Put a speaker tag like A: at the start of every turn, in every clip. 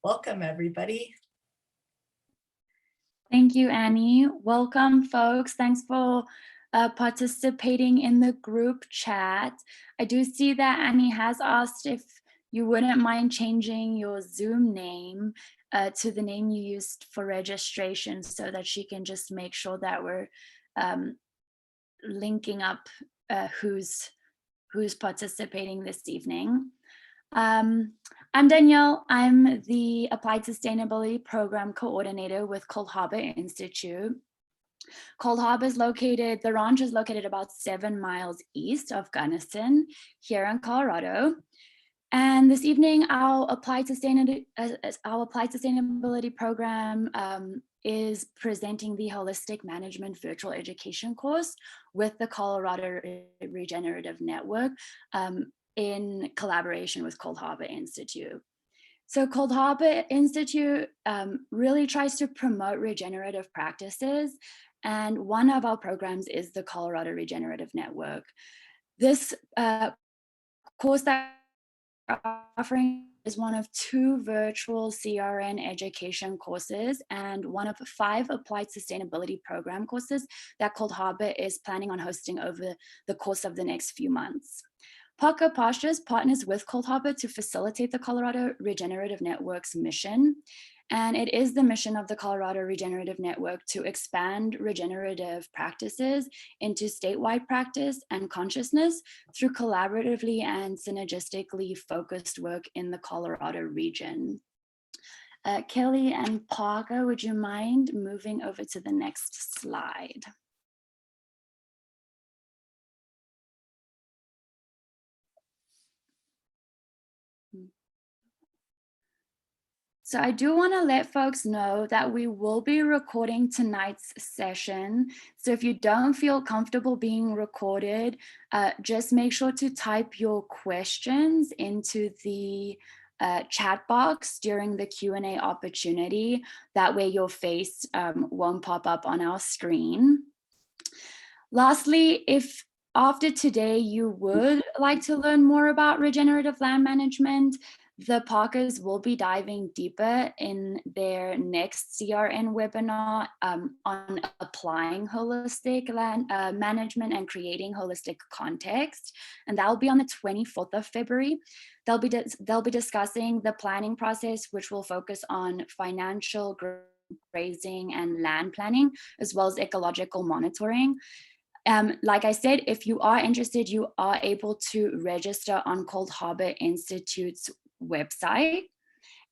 A: Welcome, everybody.
B: Thank you, Annie. Welcome, folks. Thanks for participating in the group chat. I do see that Annie has asked if you wouldn't mind changing your Zoom name to the name you used for registration so that she can just make sure that we're linking up who's participating this evening. I'm Danielle. I'm the Applied Sustainability Program Coordinator with Cold Harbor Institute. Cold Harbor is located, the ranch is located about 7 miles east of Gunnison here in Colorado. And this evening, our Applied Sustainability Program is presenting the Holistic Management Virtual Education course with the Colorado Regenerative Network in collaboration with Cold Harbor Institute. So Cold Harbor Institute really tries to promote regenerative practices, and one of our programs is the Colorado Regenerative Network. This course that we're offering is one of 2 virtual CRN education courses and one of 5 applied sustainability program courses that Cold Harbor is planning on hosting over the course of the next few months. Pastures partners with Cold Harbor to facilitate the Colorado Regenerative Network's mission. And it is the mission of the Colorado Regenerative Network to expand regenerative practices into statewide practice and consciousness through collaboratively and synergistically focused work in the Colorado region. Kelly and Parker, would you mind moving over to the next slide? So I do want to let folks know that we will be recording tonight's session. So if you don't feel comfortable being recorded, just make sure to type your questions into the chat box during the Q&A opportunity. That way your face won't pop up on our screen. Lastly, if after today you would like to learn more about regenerative land management, the Parkers will be diving deeper in their next CRN webinar on applying holistic land management and creating holistic context. And that will be on the 24th of February. They'll be discussing the planning process, which will focus on financial grazing and land planning, as well as ecological monitoring. Like I said, if you are interested, you are able to register on Cold Harbor Institute's website.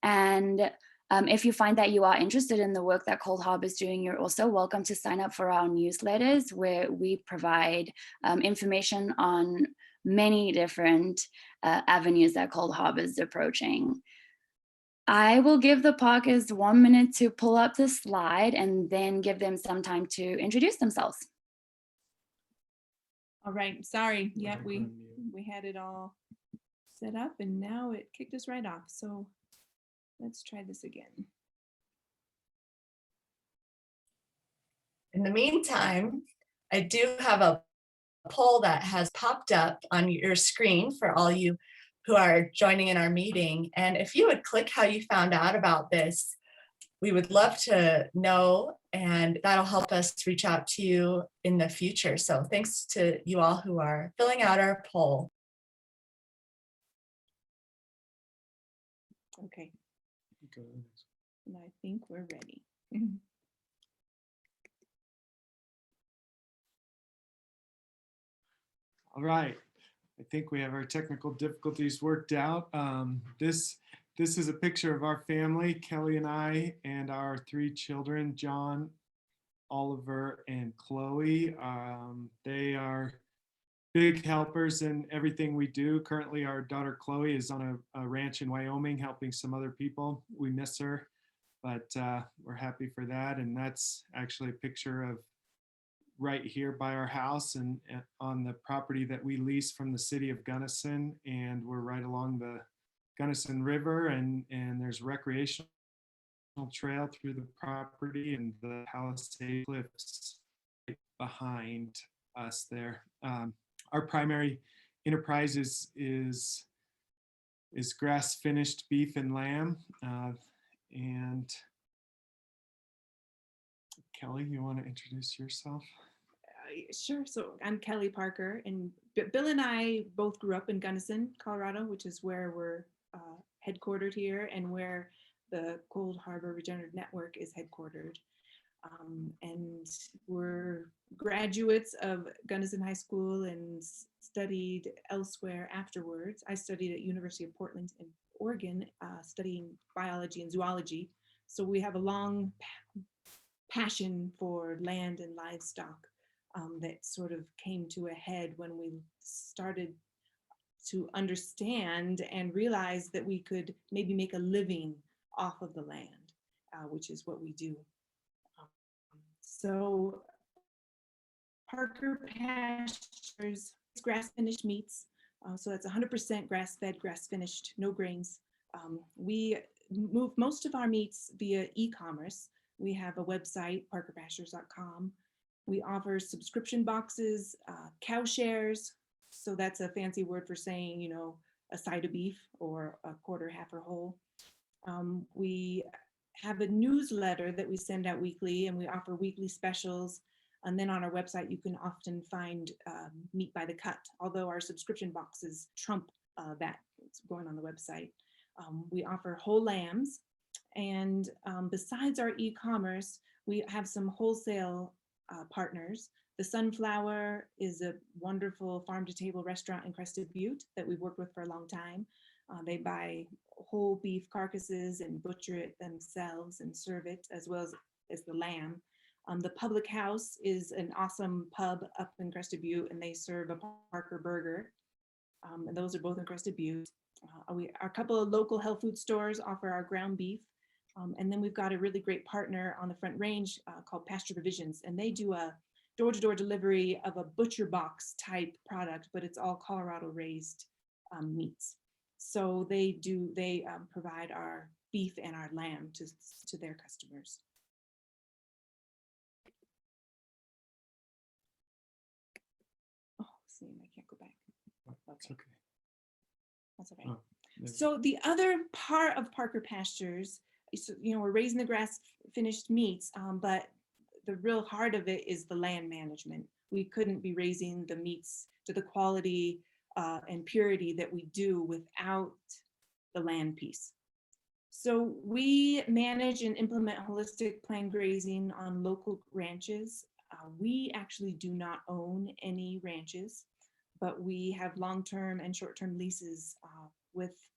B: And if you find that you are interested in the work that Cold Harbor is doing, you're also welcome to sign up for our newsletters, where we provide information on many different avenues that Cold Harbor is approaching. I will give the Parkers 1 minute to pull up the slide and then give them some time to introduce themselves.
C: All right, sorry. Yeah, we had it all set up and now it kicked us right off. So let's try this again.
A: In the meantime, I do have a poll that has popped up on your screen for all you who are joining in our meeting. And if you would click how you found out about this, we would love to know, and that'll help us reach out to you in the future. So thanks to you all who are filling out our poll.
C: Okay. And I think we're ready.
D: All right. I think we have our technical difficulties worked out. This is a picture of our family, Kelly and I, and our 3 children, John, Oliver, and Chloe. They are big helpers in everything we do. Currently, our daughter Chloe is on a ranch in Wyoming helping some other people. We miss her, but we're happy for that. And that's actually a picture of right here by our house and on the property that we lease from the city of Gunnison. And we're right along the Gunnison River, and there's recreational trail through the property and the Palisade Cliffs right behind us there. Our primary enterprise is grass finished beef and lamb. And Kelli, you want to introduce yourself?
C: Sure. So I'm Kelli Parker, and Bill and I both grew up in Gunnison, Colorado, which is where we're headquartered here and where the Cold Harbor Regenerative Network is headquartered. And we're graduates of Gunnison High School and studied elsewhere afterwards. I studied at University of Portland in Oregon, studying biology and zoology. So we have a long passion for land and livestock that sort of came to a head when we started to understand and realize that we could maybe make a living off of the land, which is what we do. So Parker Pastures grass finished meats. So that's 100% grass fed, grass finished, no grains. We move most of our meats via e-commerce. We have a website, parkerpastures.com. We offer subscription boxes, cow shares. So that's a fancy word for saying, you know, a side of beef or a quarter, half, or whole. We have a newsletter that we send out weekly, and we offer weekly specials. And then on our website, you can often find meat by the cut, although our subscription boxes trump that. It's going on the website. We offer whole lambs. And besides our e-commerce, we have some wholesale partners. The Sunflower is a wonderful farm-to-table restaurant in Crested Butte that we've worked with for a long time. They buy whole beef carcasses and butcher it themselves and serve it, as well as the lamb. The Public House is an awesome pub up in Crested Butte, and they serve a Parker burger. And those are both in Crested Butte. A couple of local health food stores offer our ground beef. And then we've got a really great partner on the Front Range called Pasture Provisions, and they do a door-to-door delivery of a butcher box type product, but it's all Colorado raised meats. So they provide our beef and our lamb to their customers. Oh, see, I can't go back.
D: That's okay.
C: That's okay.
D: Oh, there-
C: So the other part of Parker Pastures, so, you know, we're raising the grass finished meats, but the real heart of it is the land management. We couldn't be raising the meats to the quality and purity that we do without the land piece. So we manage and implement holistic planned grazing on local ranches. We actually do not own any ranches, but we have long-term and short-term leases with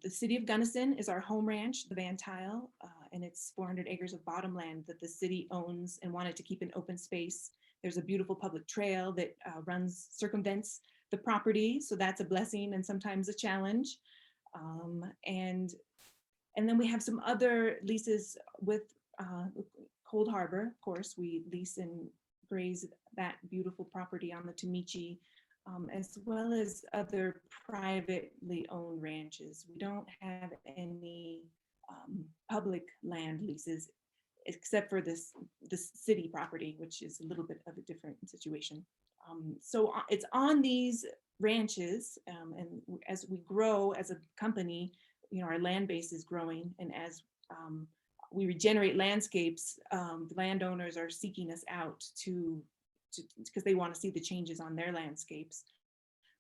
C: the city of Gunnison is our home ranch, the Van Tile, and it's 400 acres of bottomland that the city owns and wanted to keep an open space. There's a beautiful public trail that circumvents the property, so that's a blessing and sometimes a challenge. And then we have some other leases with Cold Harbor. Of course, we lease and graze that beautiful property on the Tomichi, as well as other privately owned ranches. We don't have any public land leases, except for this city property, which is a little bit of a different situation. So it's on these ranches, and as we grow as a company, you know, our land base is growing, and as we regenerate landscapes, the landowners are seeking us out because they want to see the changes on their landscapes.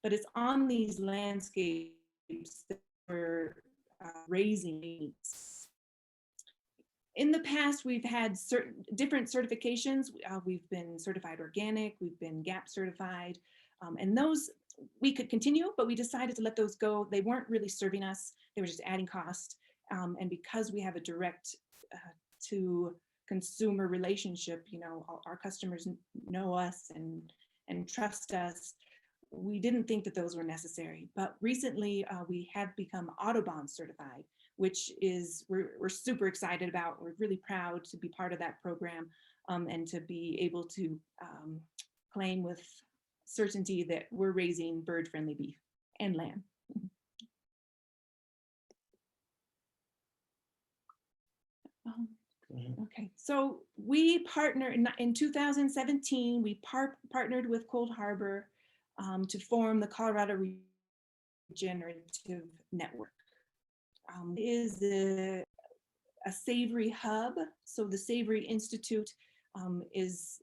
C: But it's on these landscapes that we're raising meats. In the past, we've had different certifications. We've been certified organic, we've been GAP certified, and those we could continue, but we decided to let those go. They weren't really serving us. They were just adding cost. And because we have a direct to consumer relationship, you know, our customers know us and trust us, we didn't think that those were necessary. But recently we have become Audubon certified, which is we're super excited about. We're really proud to be part of that program, and to be able to claim with certainty that we're raising bird-friendly beef and lamb. Okay, so we partner in 2017. We partnered with Cold Harbor to form the Colorado Regenerative Network. It is a Savory Hub. So the Savory Institute is,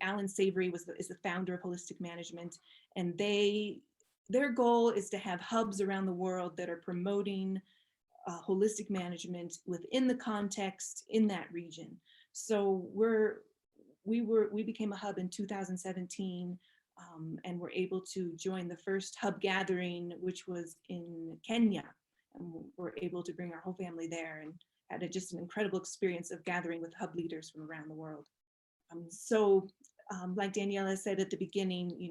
C: Alan Savory is the founder of Holistic Management, and their goal is to have hubs around the world that are promoting holistic management within the context in that region. So we became a hub in 2017, and were able to join the first hub gathering, which was in Kenya. And we're able to bring our whole family there, and had just an incredible experience of gathering with hub leaders from around the world. Like Daniela said at the beginning,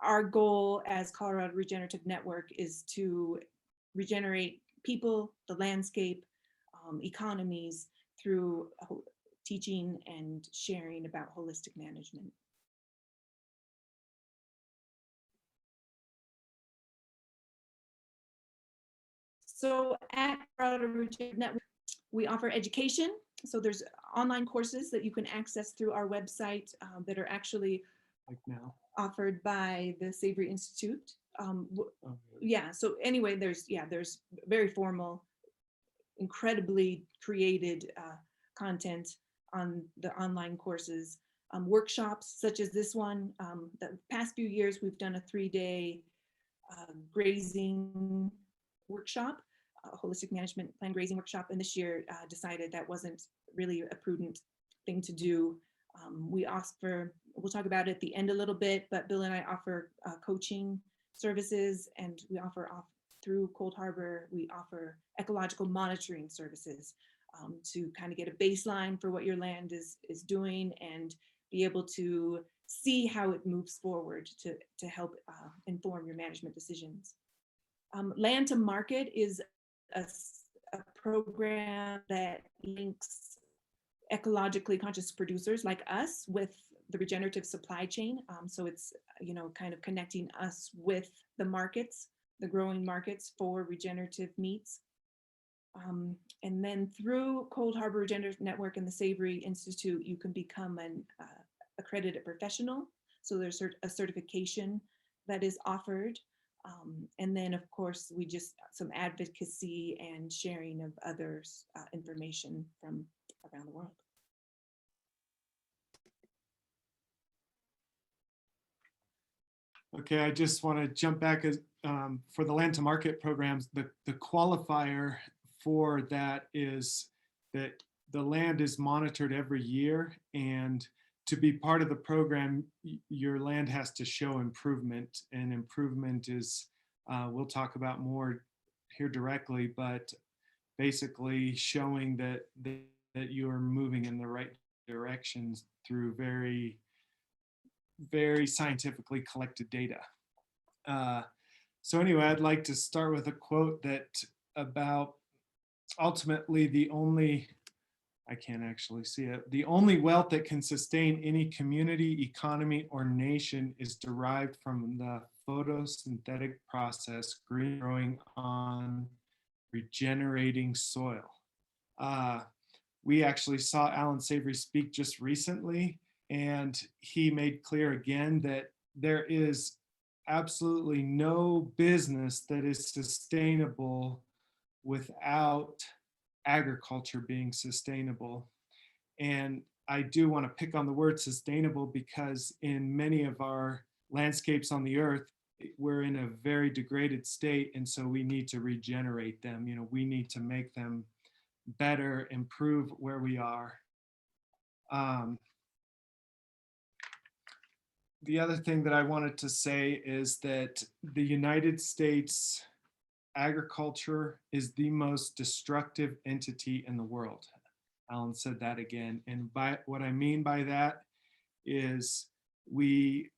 C: our goal as Colorado Regenerative Network is to regenerate people, the landscape, economies through teaching and sharing about holistic management. So at Colorado Regenerative Network, we offer education. So there's online courses that you can access through our website that are actually
D: now
C: offered by the Savory Institute. Yeah, so anyway, there's very formal, incredibly created content on the online courses. Workshops such as this one. The past few years, we've done a 3-day grazing workshop, holistic management plan grazing workshop, and this year decided that wasn't really a prudent thing to do. We offer, we'll talk about it at the end a little bit, but Bill and I offer coaching services, and we offer through Cold Harbor, we offer ecological monitoring services to kind of get a baseline for what your land is doing and be able to see how it moves forward to help inform your management decisions. Land to Market is a program that links ecologically conscious producers like us with the regenerative supply chain. So it's, kind of connecting us with the markets, the growing markets for regenerative meats. And then through Cold Harbor Regenerative Network and the Savory Institute, you can become an accredited professional. So there's a certification that is offered. And then of course, we just some advocacy and sharing of others' information from around the world.
D: Okay, I just want to jump back for the land to market programs. The qualifier for that is that the land is monitored every year, and to be part of the program, your land has to show improvement, and improvement is, we'll talk about more here directly, but basically showing that you are moving in the right directions through very scientifically collected data. So anyway, I'd like to start with a quote that about ultimately I can't actually see it. The only wealth that can sustain any community, economy, or nation is derived from the photosynthetic process growing on regenerating soil. We actually saw Alan Savory speak just recently, and he made clear again that there is absolutely no business that is sustainable without agriculture being sustainable. And I do want to pick on the word sustainable because in many of our landscapes on the earth, we're in a very degraded state, and so we need to regenerate them. We need to make them better, improve where we are. The other thing that I wanted to say is that the United States agriculture is the most destructive entity in the world. Alan said that again. And what I mean by that is we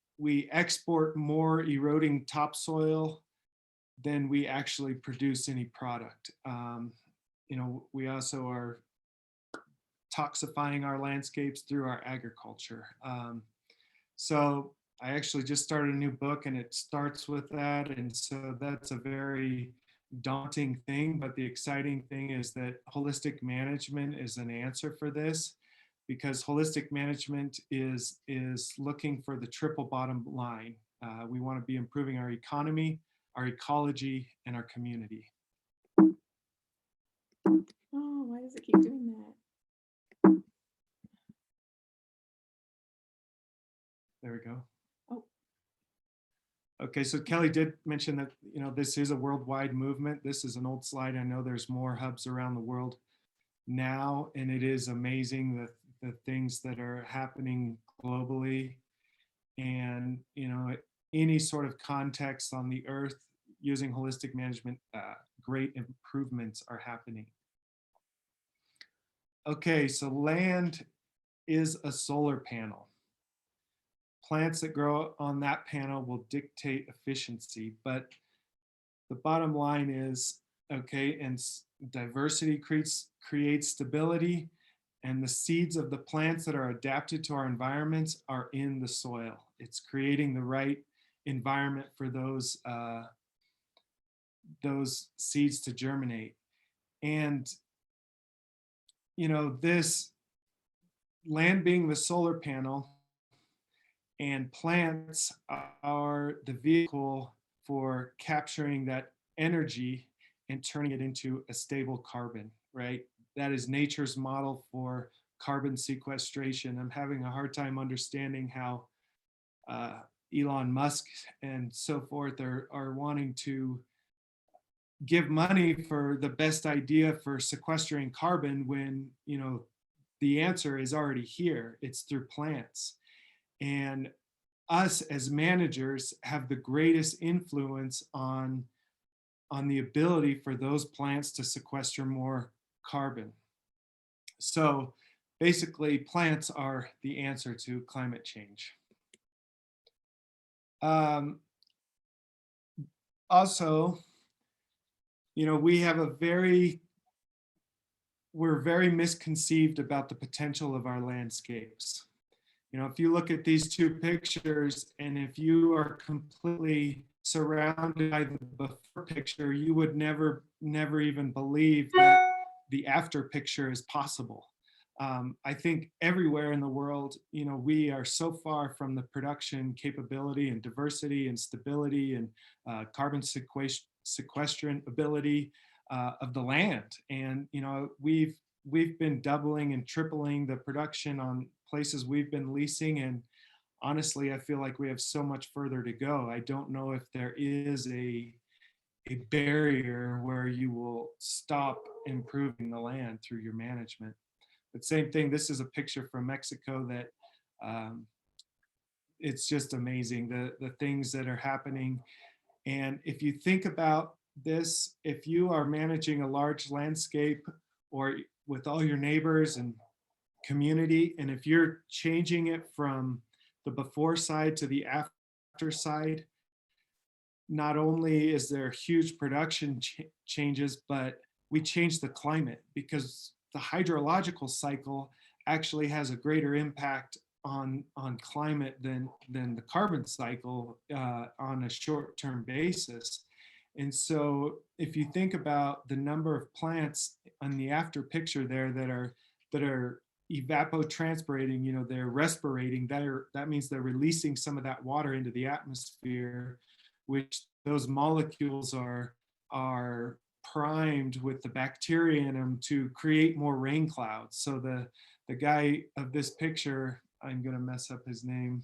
D: export more eroding topsoil than we actually produce any product. We also are toxifying our landscapes through our agriculture. So I actually just started a new book, and it starts with that. And so that's a very daunting thing, but the exciting thing is that holistic management is an answer for this, because holistic management is looking for the triple bottom line. We want to be improving our economy, our ecology, and our community.
C: Oh, why does it keep doing that?
D: There we go.
C: Oh.
D: Okay, so Kelly did mention that, this is a worldwide movement. This is an old slide. I know there's more hubs around the world now, and it is amazing the things that are happening globally. And, any sort of context on the earth using holistic management, great improvements are happening. Okay, so land is a solar panel. Plants that grow on that panel will dictate efficiency, but the bottom line is, okay, and diversity creates stability, and the seeds of the plants that are adapted to our environments are in the soil. It's creating the right environment for those seeds to germinate. And, this land being the solar panel, and plants are the vehicle for capturing that energy and turning it into a stable carbon, right? That is nature's model for carbon sequestration. I'm having a hard time understanding how Elon Musk and so forth are wanting to give money for the best idea for sequestering carbon when, the answer is already here. It's through plants. And us as managers have the greatest influence on the ability for those plants to sequester more carbon. So basically, plants are the answer to climate change. Also, we have we're very misconceived about the potential of our landscapes. If you look at these two pictures, and if you are completely surrounded by the before picture, you would never even believe that the after picture is possible. I think everywhere in the world, we are so far from the production capability and diversity and stability and carbon sequestration ability of the land. And, we've been doubling and tripling the production on places we've been leasing. And honestly, I feel like we have so much further to go. I don't know if there is a barrier where you will stop improving the land through your management. But same thing, this is a picture from Mexico that it's just amazing, the things that are happening. And if you think about this, if you are managing a large landscape or with all your neighbors and community, and if you're changing it from the before side to the after side, not only is there huge production changes, but we change the climate, because the hydrological cycle actually has a greater impact on climate than the carbon cycle on a short-term basis. And so if you think about the number of plants on the after picture there that are evapotranspirating, they're respirating, that means they're releasing some of that water into the atmosphere, which those molecules are primed with the bacteria in them to create more rain clouds. So the guy of this picture, I'm gonna mess up his name,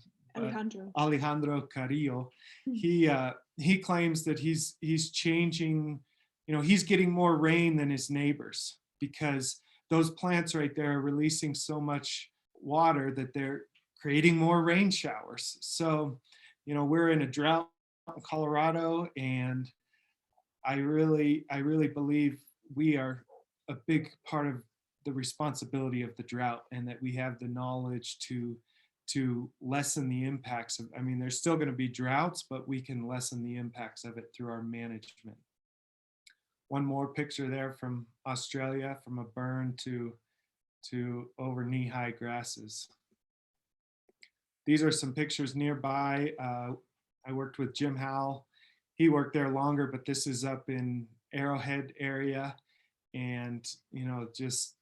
D: Alejandro Carrillo, he claims that he's changing, he's getting more rain than his neighbors, because those plants right there are releasing so much water that they're creating more rain showers. So, we're in a drought in Colorado, and I really believe we are a big part of the responsibility of the drought, and that we have the knowledge to lessen the impacts of, there's still going to be droughts, but we can lessen the impacts of it through our management. One more picture there from Australia, from a burn to over knee-high grasses. These are some pictures nearby. I worked with Jim Howell. He worked there longer, but this is up in Arrowhead area, and just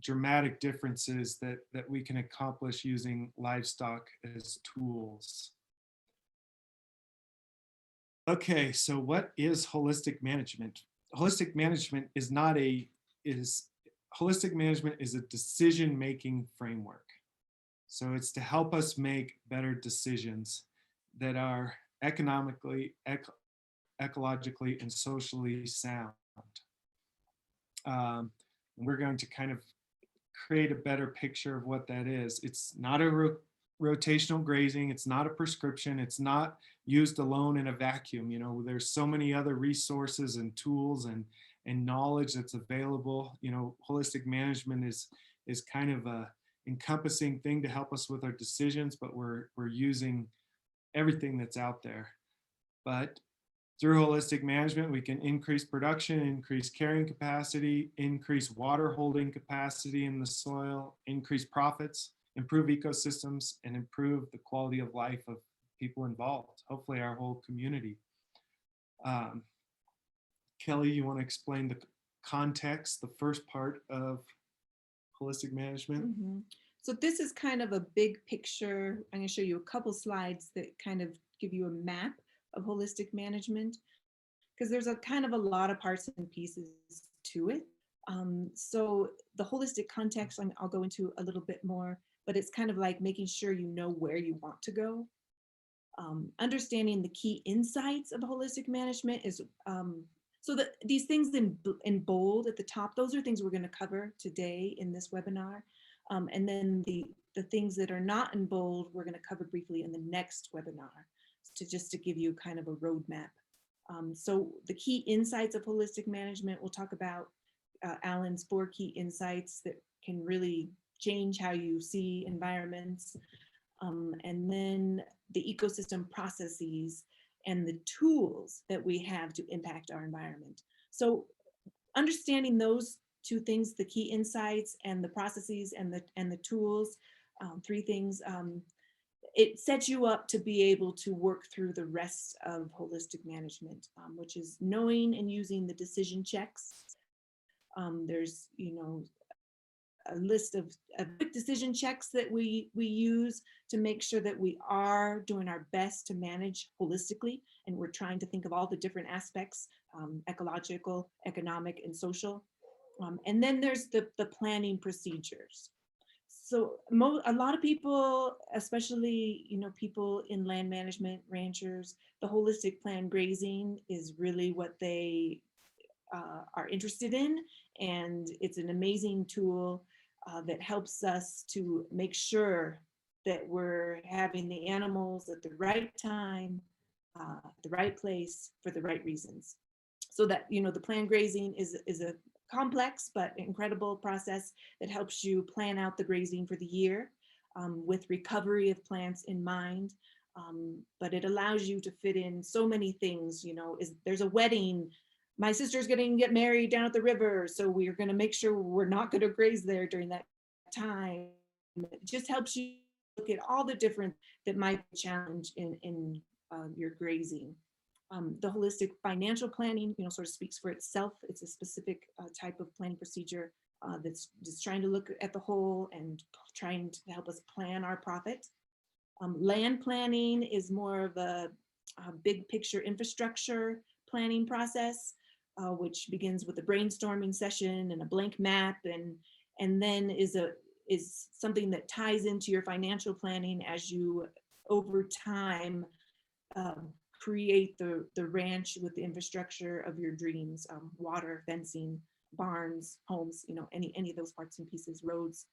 D: dramatic differences that we can accomplish using livestock as tools. Okay, so what is holistic management? Holistic management is not a is holistic management is a decision-making framework. So it's to help us make better decisions that are economically, ecologically, and socially sound. We're going to kind of create a better picture of what that is. It's not a rotational grazing. It's not a prescription. It's not used alone in a vacuum. You know, there's so many other resources and tools and knowledge that's available. You know, holistic management is kind of a encompassing thing to help us with our decisions, but we're using everything that's out there. But through holistic management, we can increase production, increase carrying capacity, increase water holding capacity in the soil, increase profits, improve ecosystems, and improve the quality of life of people involved, hopefully our whole community. Kelli, you want to explain the context, the first part of holistic management?
C: Mm-hmm. So this is kind of a big picture. I'm going to show you a couple slides that kind of give you a map of holistic management, because there's a kind of a lot of parts and pieces to it. So the holistic context, I'll go into a little bit more, but it's kind of like making sure you know where you want to go. Understanding the key insights of holistic management is, so that these things in bold at the top, those are things we're going to cover today in this webinar. And then the things that are not in bold, we're going to cover briefly in the next webinar, to give you kind of a roadmap. So the key insights of holistic management, we'll talk about Alan's 4 key insights that can really change how you see environments. And then the ecosystem processes and the tools that we have to impact our environment. So understanding those 2 things, the key insights and the processes and the tools, 3 things, it sets you up to be able to work through the rest of holistic management, which is knowing and using the decision checks. There's, you know, a list of quick decision checks that we use to make sure that we are doing our best to manage holistically, and we're trying to think of all the different aspects, ecological, economic, and social. And then there's the planning procedures. So a lot of people, especially, you know, people in land management, ranchers, the holistic plan grazing is really what they are interested in. And it's an amazing tool that helps us to make sure that we're having the animals at the right time, the right place, for the right reasons. So that, you know, the plan grazing is a complex but incredible process that helps you plan out the grazing for the year with recovery of plants in mind. But it allows you to fit in so many things. You know, there's a wedding, my sister's going to get married down at the river, so we're going to make sure we're not going to graze there during that time. It just helps you look at all the different that might be a challenge in your grazing. The holistic financial planning, you know, sort of speaks for itself. It's a specific type of planning procedure that's just trying to look at the whole and trying to help us plan our profit. Land planning is more of a big picture infrastructure planning process, which begins with a brainstorming session and a blank map, and then is something that ties into your financial planning as you over time create the ranch with the infrastructure of your dreams, water, fencing, barns, homes, you know, any of those parts and pieces, roads.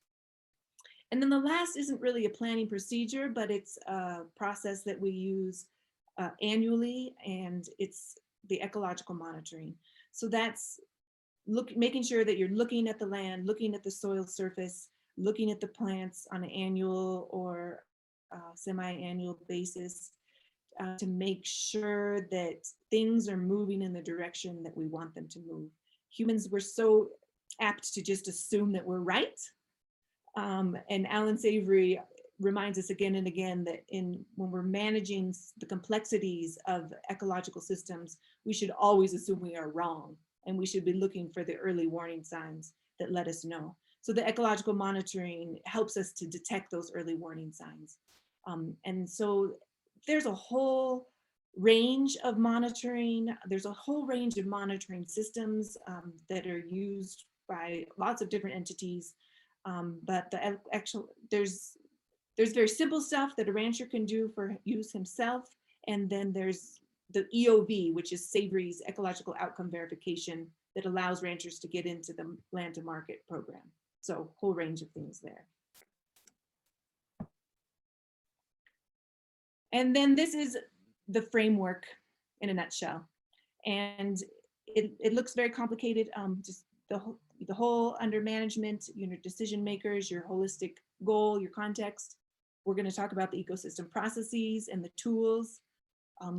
C: And then the last isn't really a planning procedure, but it's a process that we use annually, and it's the ecological monitoring. So that's making sure that you're looking at the land, looking at the soil surface, looking at the plants on an annual or semi-annual basis, to make sure that things are moving in the direction that we want them to move. Humans, we're so apt to just assume that we're right. And Alan Savory reminds us again and again that when we're managing the complexities of ecological systems, we should always assume we are wrong, and we should be looking for the early warning signs that let us know. So the ecological monitoring helps us to detect those early warning signs. And so there's a whole range of monitoring. There's a whole range of monitoring systems that are used by lots of different entities. But the actual, there's very simple stuff that a rancher can do for use himself. And then there's the EOV, which is Savory's ecological outcome verification that allows ranchers to get into the land to market program. So whole range of things there. And then this is the framework in a nutshell. And it looks very complicated. Just the whole under management, decision makers, your holistic goal, your context. We're going to talk about the ecosystem processes and the tools.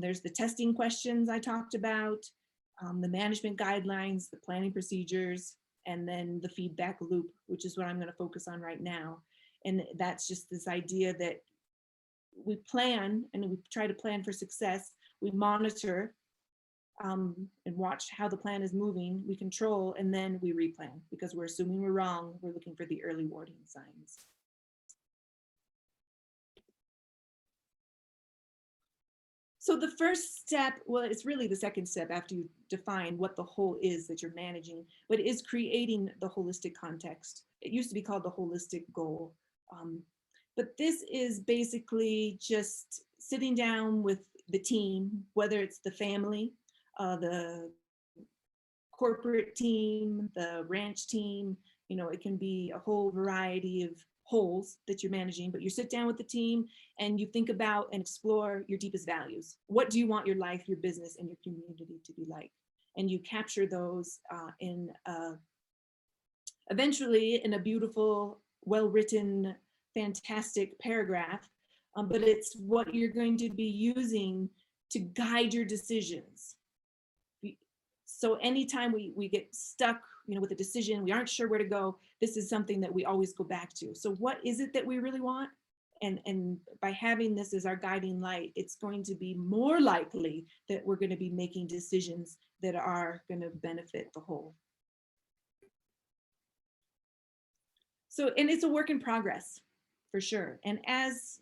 C: There's the testing questions I talked about, the management guidelines, the planning procedures, and then the feedback loop, which is what I'm going to focus on right now. And that's just this idea that we plan and we try to plan for success. We monitor and watch how the plan is moving. We control, and then we replan because we're assuming we're wrong. We're looking for the early warning signs. So the first step, well, it's really the second step after you define what the whole is that you're managing, but it is creating the holistic context. It used to be called the holistic goal. But this is basically just sitting down with the team, whether it's the family, the corporate team, the ranch team, it can be a whole variety of wholes that you're managing, but you sit down with the team and you think about and explore your deepest values. What do you want your life, your business, and your community to be like? And you capture those eventually in a beautiful, well-written, fantastic paragraph, but it's what you're going to be using to guide your decisions. So anytime we get stuck, with a decision, we aren't sure where to go, this is something that we always go back to. So what is it that we really want? And by having this as our guiding light, it's going to be more likely that we're going to be making decisions that are going to benefit the whole. So, and it's a work in progress, for sure. And as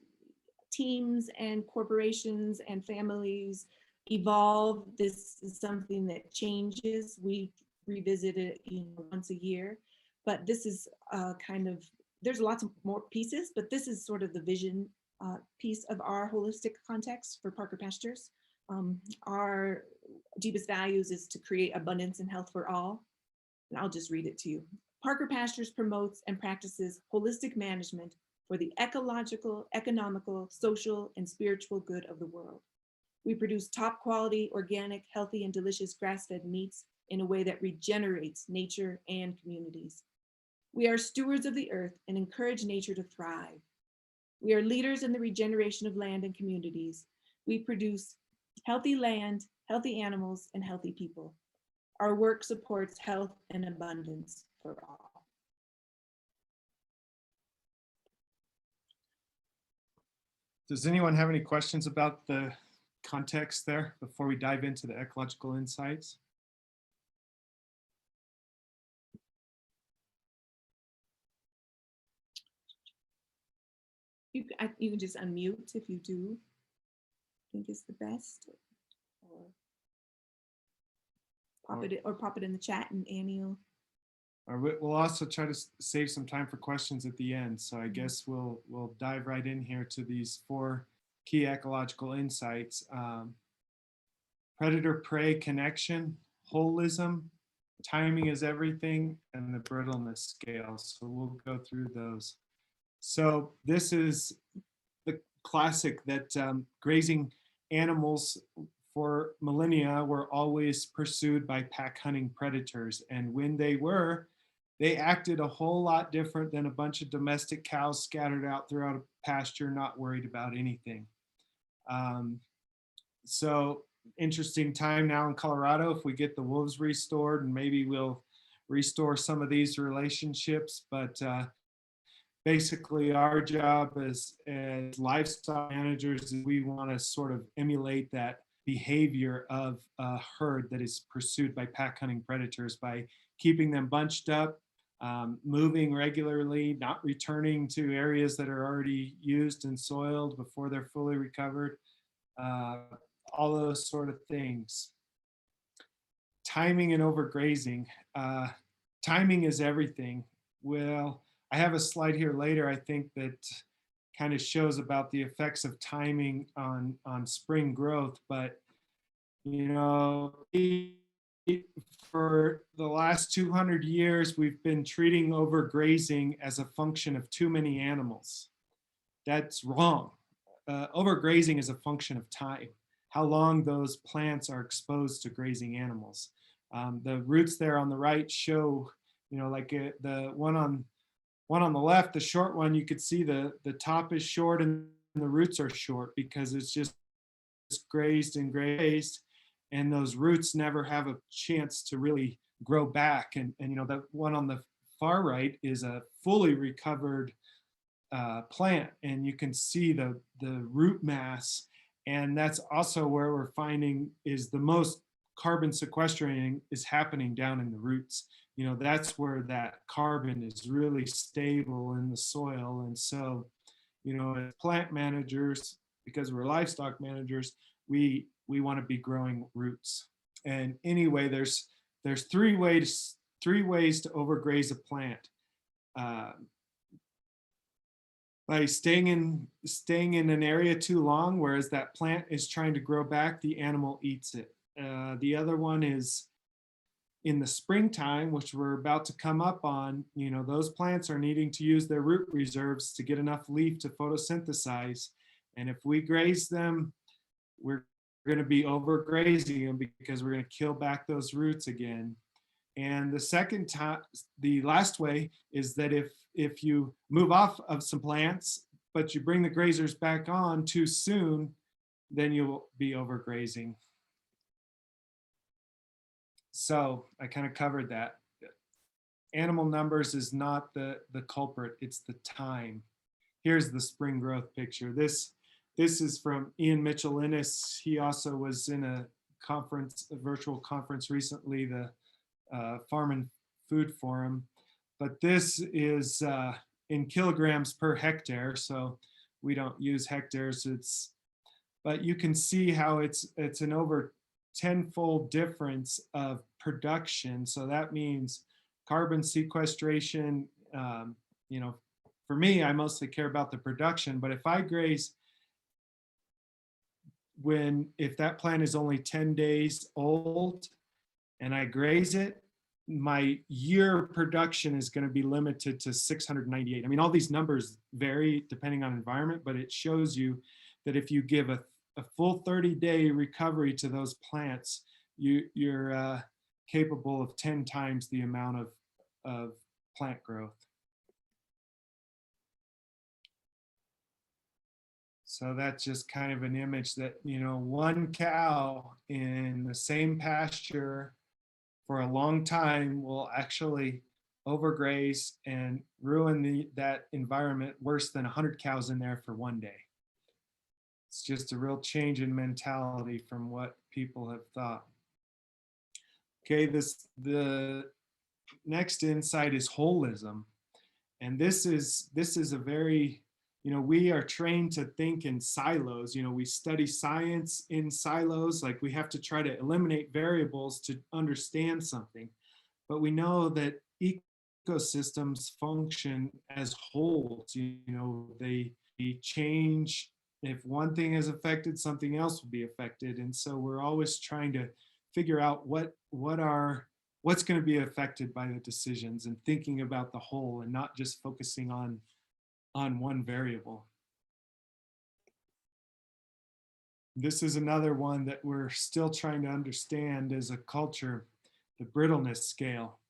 C: teams and corporations and families evolve, this is something that changes. We revisit it once a year, but this is there's lots of more pieces, but this is sort of the vision piece of our holistic context for Parker Pastures. Our deepest values is to create abundance and health for all. And I'll just read it to you. Parker Pastures promotes and practices holistic management for the ecological, economical, social, and spiritual good of the world. We produce top quality, organic, healthy, and delicious grass-fed meats in a way that regenerates nature and communities. We are stewards of the earth and encourage nature to thrive. We are leaders in the regeneration of land and communities. We produce healthy land, healthy animals, and healthy people. Our work supports health and abundance for all.
D: Does anyone have any questions about the context there before we dive into the ecological insights?
C: You can just unmute if you do think it's the best, or pop it in the chat, and Annie will.
D: Or we'll also try to save some time for questions at the end. So I guess we'll dive right in here to these 4 key ecological insights: predator-prey connection, holism, timing is everything, and the brittleness scale. So we'll go through those. So this is the classic that grazing animals for millennia were always pursued by pack hunting predators. And when they acted a whole lot different than a bunch of domestic cows scattered out throughout a pasture, not worried about anything. So interesting time now in Colorado. If we get the wolves restored, and maybe we'll restore some of these relationships, but basically our job as livestock managers is we want to sort of emulate that behavior of a herd that is pursued by pack hunting predators by keeping them bunched up, moving regularly, not returning to areas that are already used and soiled before they're fully recovered, all those sort of things. Timing and overgrazing. timing is everything. Well, I have a slide here later, I think, that kind of shows about the effects of timing on spring growth. But, you know, for the last 200 years, we've been treating overgrazing as a function of too many animals. That's wrong. Overgrazing is a function of time, how long those plants are exposed to grazing animals. The roots there on the right show, you know, like the one on the left, the short one, you could see the top is short and the roots are short because it's just grazed and grazed, and those roots never have a chance to really grow back. And you know, the one on the far right is a fully recovered plant, and you can see the root mass, and that's also where we're finding is the most carbon sequestering is happening down in the roots. You know, that's where that carbon is really stable in the soil. And so, you know, as plant managers, because we're livestock managers, we want to be growing roots. And anyway, there's three ways to overgraze a plant. By staying in an area too long, whereas that plant is trying to grow back, the animal eats it. The other one is in the springtime, which we're about to come up on. You know, those plants are needing to use their root reserves to get enough leaf to photosynthesize. And if we graze them, we're going to be overgrazing them because we're going to kill back those roots again. And the second time, the last way is that if you move off of some plants, but you bring the grazers back on too soon, then you'll be overgrazing. So I kind of covered that. Animal numbers is not the culprit, it's the time. Here's the spring growth picture. This is from Ian Mitchell-Innes. He also was in a virtual conference recently, the Farm and Food Forum. But this is in kilograms per hectare, so we don't use hectares. But you can see how it's an over 10-fold difference of production. So that means carbon sequestration. You know, for me, I mostly care about the production. But if I graze if that plant is only 10 days old and I graze it, my year production is going to be limited to 698. I mean, all these numbers vary depending on environment, but it shows you that if you give a full 30-day recovery to those plants, you're capable of 10 times the amount of plant growth. So that's just kind of an image that, you know, one cow in the same pasture for a long time will actually overgraze and ruin that environment worse than 100 cows in there for one day. It's just a real change in mentality from what people have thought. Okay, the next insight is holism. And this is a very, you know, we are trained to think in silos. You know, we study science in silos, like we have to try to eliminate variables to understand something. But we know that ecosystems function as wholes. You know, they change. If one thing is affected, something else will be affected. And so we're always trying to figure out what's going to be affected by the decisions, and thinking about the whole and not just focusing on one variable. This is another one that we're still trying to understand as a culture, the Brittleness Scale.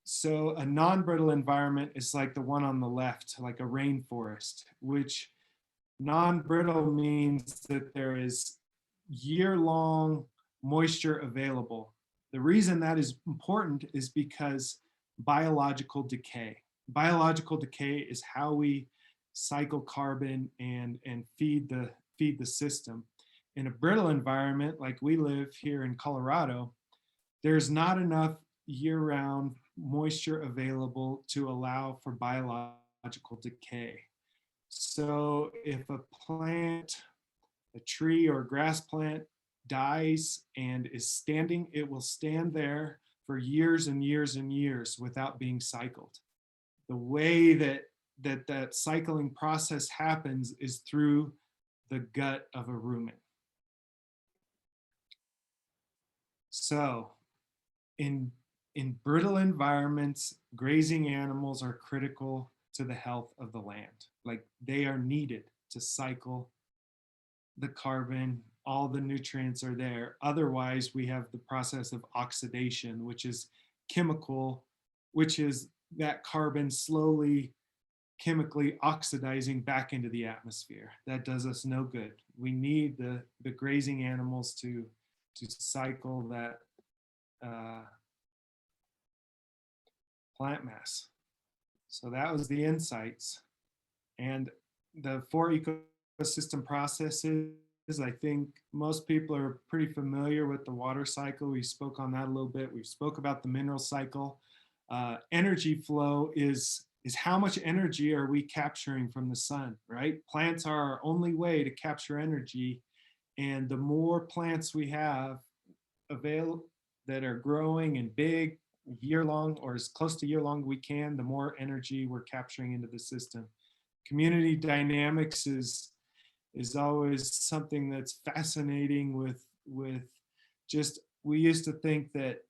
D: So a non-brittle environment is like the one on the left, like a rainforest, which non-brittle means that there is year-long moisture available. The reason that is important is because biological decay. Biological decay is how we cycle carbon and feed the system. In a brittle environment like we live here in Colorado, there's not enough year-round moisture available to allow for biological decay. So if a plant, a tree or grass plant dies and is standing, it will stand there for years and years and years without being cycled. The way that cycling process happens is through the gut of a rumen. So in brittle environments, grazing animals are critical to the health of the land. Like, they are needed to cycle the carbon, all the nutrients are there. Otherwise, we have the process of oxidation, which is chemical, which is that carbon slowly chemically oxidizing back into the atmosphere. That does us no good. We need the grazing animals to cycle that plant mass. So that was the insights. And the 4 ecosystem processes, I think most people are pretty familiar with the water cycle. We spoke on that a little bit. We spoke about the mineral cycle. Energy flow is how much energy are we capturing from the sun, right? Plants are our only way to capture energy. And the more plants we have available that are growing and big year long, or as close to year long we can, the more energy we're capturing into the system. Community dynamics is always something that's fascinating with just, we used to think that,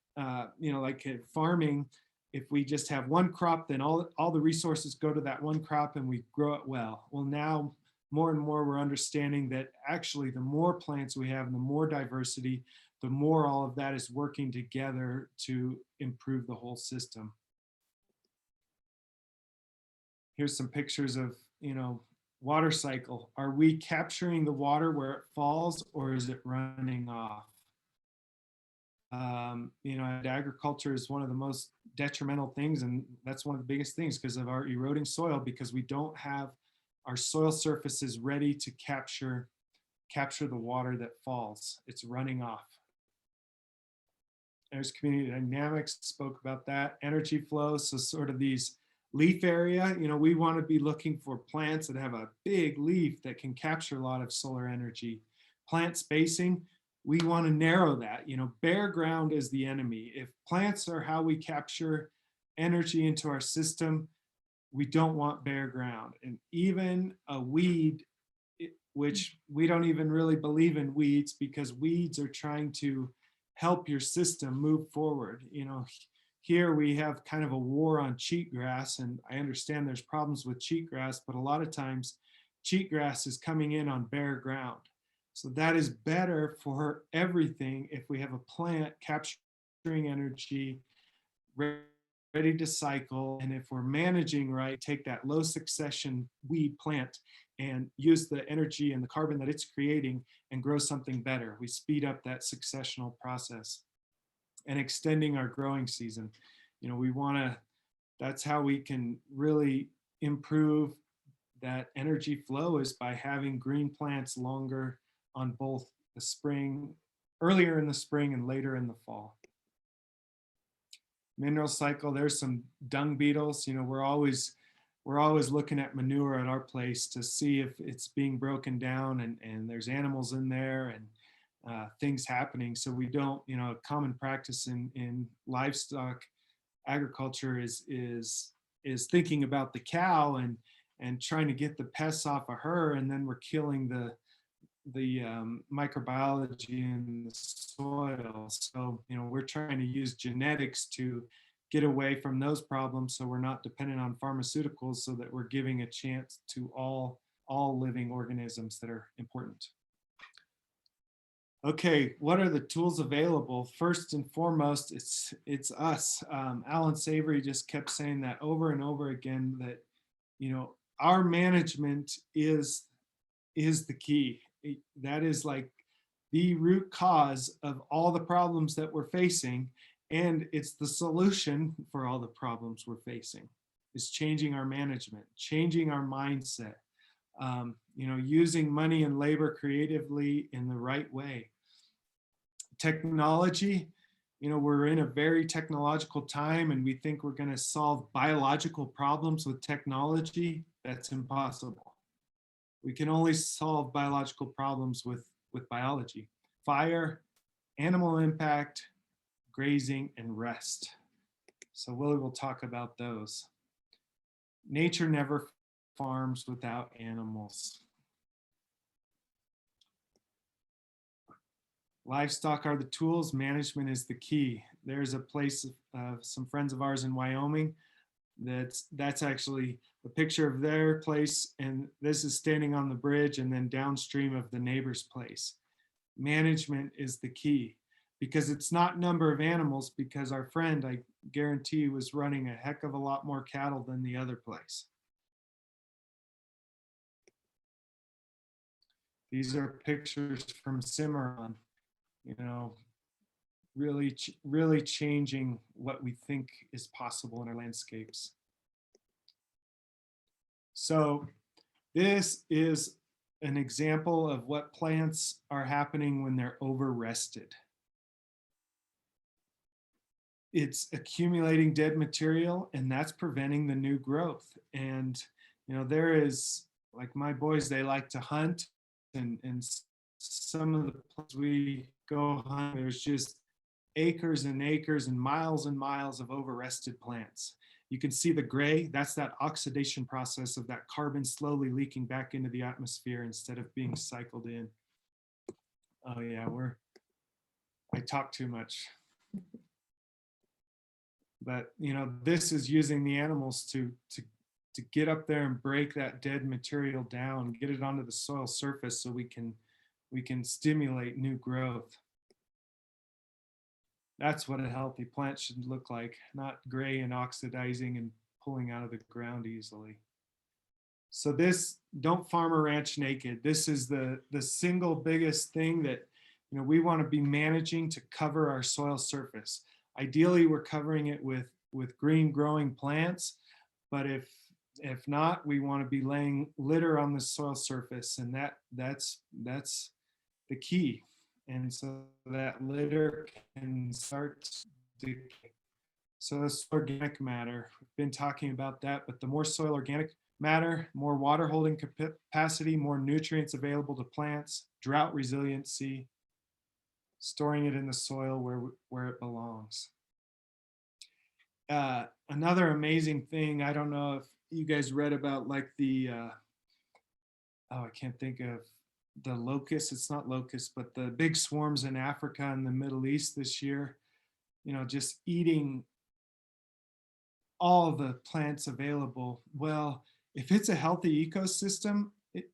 D: like at farming, if we just have one crop, then all the resources go to that one crop and we grow it well. Well, now more and more we're understanding that actually the more plants we have and the more diversity, the more all of that is working together to improve the whole system. Here's some pictures of, water cycle. Are we capturing the water where it falls, or is it running off? Agriculture is one of the most detrimental things, and that's one of the biggest things because of our eroding soil, because we don't have our soil surfaces ready to capture the water that falls. It's running off. There's community dynamics, spoke about that. Energy flow, so sort of these leaf area, we want to be looking for plants that have a big leaf that can capture a lot of solar energy. Plant spacing, we want to narrow that. Bare ground is the enemy. If plants are how we capture energy into our system, we don't want bare ground. And even a weed, which we don't even really believe in weeds, because weeds are trying to help your system move forward. Here we have kind of a war on cheatgrass, and I understand there's problems with cheatgrass, but a lot of times cheatgrass is coming in on bare ground. So that is better for everything if we have a plant capturing energy, ready to cycle, and if we're managing right, take that low succession weed plant and use the energy and the carbon that it's creating and grow something better. We speed up that successional process. And extending our growing season. That's how we can really improve that energy flow, is by having green plants longer on both the spring, earlier in the spring and later in the fall. Mineral cycle, there's some dung beetles. We're always looking at manure at our place to see if it's being broken down and there's animals in there and things happening. So we don't, a common practice in livestock agriculture is thinking about the cow and trying to get the pests off of her, and then we're killing the microbiology in the soil. So we're trying to use genetics to get away from those problems, so we're not dependent on pharmaceuticals, so that we're giving a chance to all living organisms that are important. Okay, what are the tools available? First and foremost, it's us. Alan Savory just kept saying that over and over again, that our management is the key. That is like the root cause of all the problems that we're facing, and it's the solution for all the problems we're facing. Is changing our management, changing our mindset, using money and labor creatively in the right way. Technology, we're in a very technological time, and we think we're going to solve biological problems with technology. That's impossible. We can only solve biological problems with biology. Fire, animal impact, grazing, and rest. So Willie will talk about those. Nature never farms without animals. Livestock are the tools, management is the key. There's a place, some friends of ours in Wyoming, that's actually a picture of their place, and this is standing on the bridge and then downstream of the neighbor's place. Management is the key, because it's not number of animals, because our friend, I guarantee, was running a heck of a lot more cattle than the other place. These are pictures from Cimarron, you know, really changing what we think is possible in our landscapes. So this is an example of what plants are happening when they're over-rested. It's accumulating dead material, and that's preventing the new growth. And, you know, there is, like my boys, they like to hunt, and some of the places we go hunt, there's just acres and acres and miles of over-rested plants. You can see the gray, that's that oxidation process of that carbon slowly leaking back into the atmosphere instead of being cycled in. Oh yeah, I talk too much. But you know, this is using the animals to get up there and break that dead material down, get it onto the soil surface so we can stimulate new growth. That's what a healthy plant should look like, not gray and oxidizing and pulling out of the ground easily. So this, don't farm or ranch naked. This is the single biggest thing that, you know, we want to be managing to cover our soil surface. Ideally, we're covering it with green growing plants, but if not, we want to be laying litter on the soil surface, and that's the key. And so that litter can start to decay. So that's organic matter. We've been talking about that, but the more soil organic matter, more water holding capacity, more nutrients available to plants, drought resiliency, storing it in the soil where it belongs. Another amazing thing, I don't know if you guys read about like the, I can't think of the locusts, it's not locusts, but the big swarms in Africa and the Middle East this year, you know, just eating all the plants available. Well, if it's a healthy ecosystem,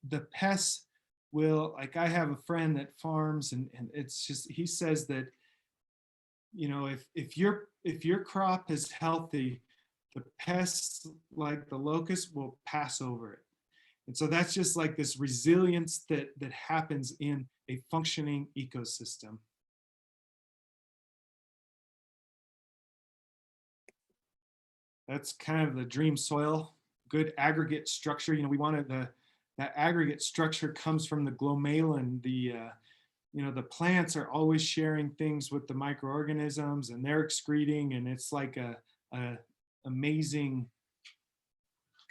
D: the pests will, like I have a friend that farms and it's just, he says that, you know, if your crop is healthy, the pests like the locust will pass over it. And so that's just like this resilience that happens in a functioning ecosystem. That's kind of the dream soil, good aggregate structure. You know, we wanted that aggregate structure comes from the glomalin. You know, the plants are always sharing things with the microorganisms and they're excreting, and it's like a amazing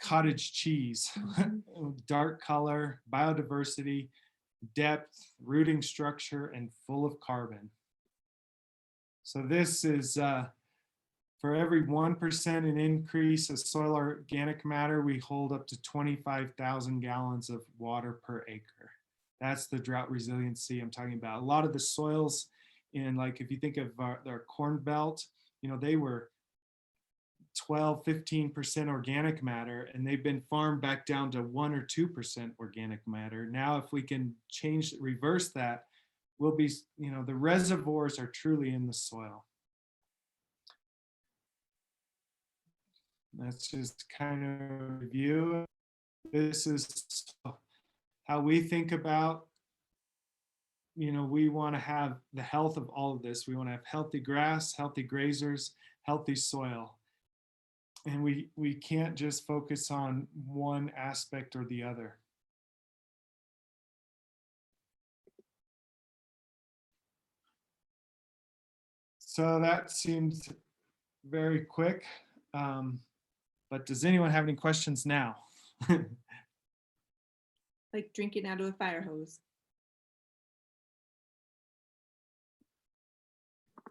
D: cottage cheese. Dark color, biodiversity, depth, rooting structure, and full of carbon. So this is for every 1% an increase of soil organic matter, we hold up to 25,000 gallons of water per acre. That's the drought resiliency I'm talking about. A lot of the soils in, like, if you think of our corn belt, you know, they were 12, 15% organic matter, and they've been farmed back down to 1 or 2% organic matter. Now, if we can reverse that, we'll be, you know, the reservoirs are truly in the soil. That's just kind of a review. This is how we think about, you know, we want to have the health of all of this. We want to have healthy grass, healthy grazers, healthy soil. And we can't just focus on one aspect or the other. So that seems very quick. But does anyone have any questions now?
C: Like drinking out of a fire hose.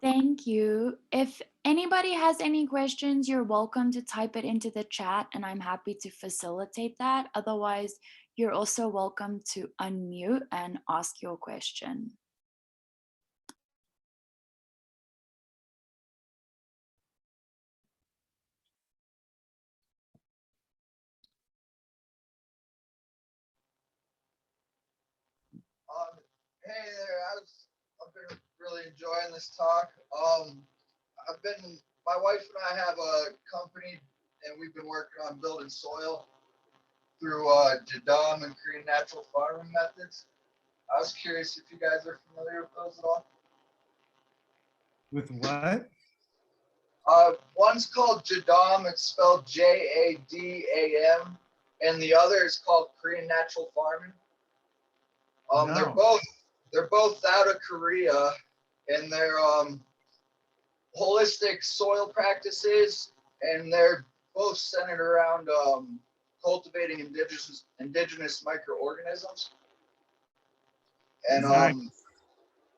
B: Thank you. If anybody has any questions, you're welcome to type it into the chat and I'm happy to facilitate that. Otherwise, you're also welcome to unmute and ask your question.
E: Hey there, I've been really enjoying this talk. My wife and I have a company and we've been working on building soil through Jadam and Korean natural farming methods. I was curious if you guys are familiar with those at all.
D: With what?
E: One's called Jadam, it's spelled Jadam, and the other is called Korean natural farming.
D: No.
E: They're both out of Korea, and they're holistic soil practices, and they're both centered around cultivating indigenous microorganisms. And
D: Nice.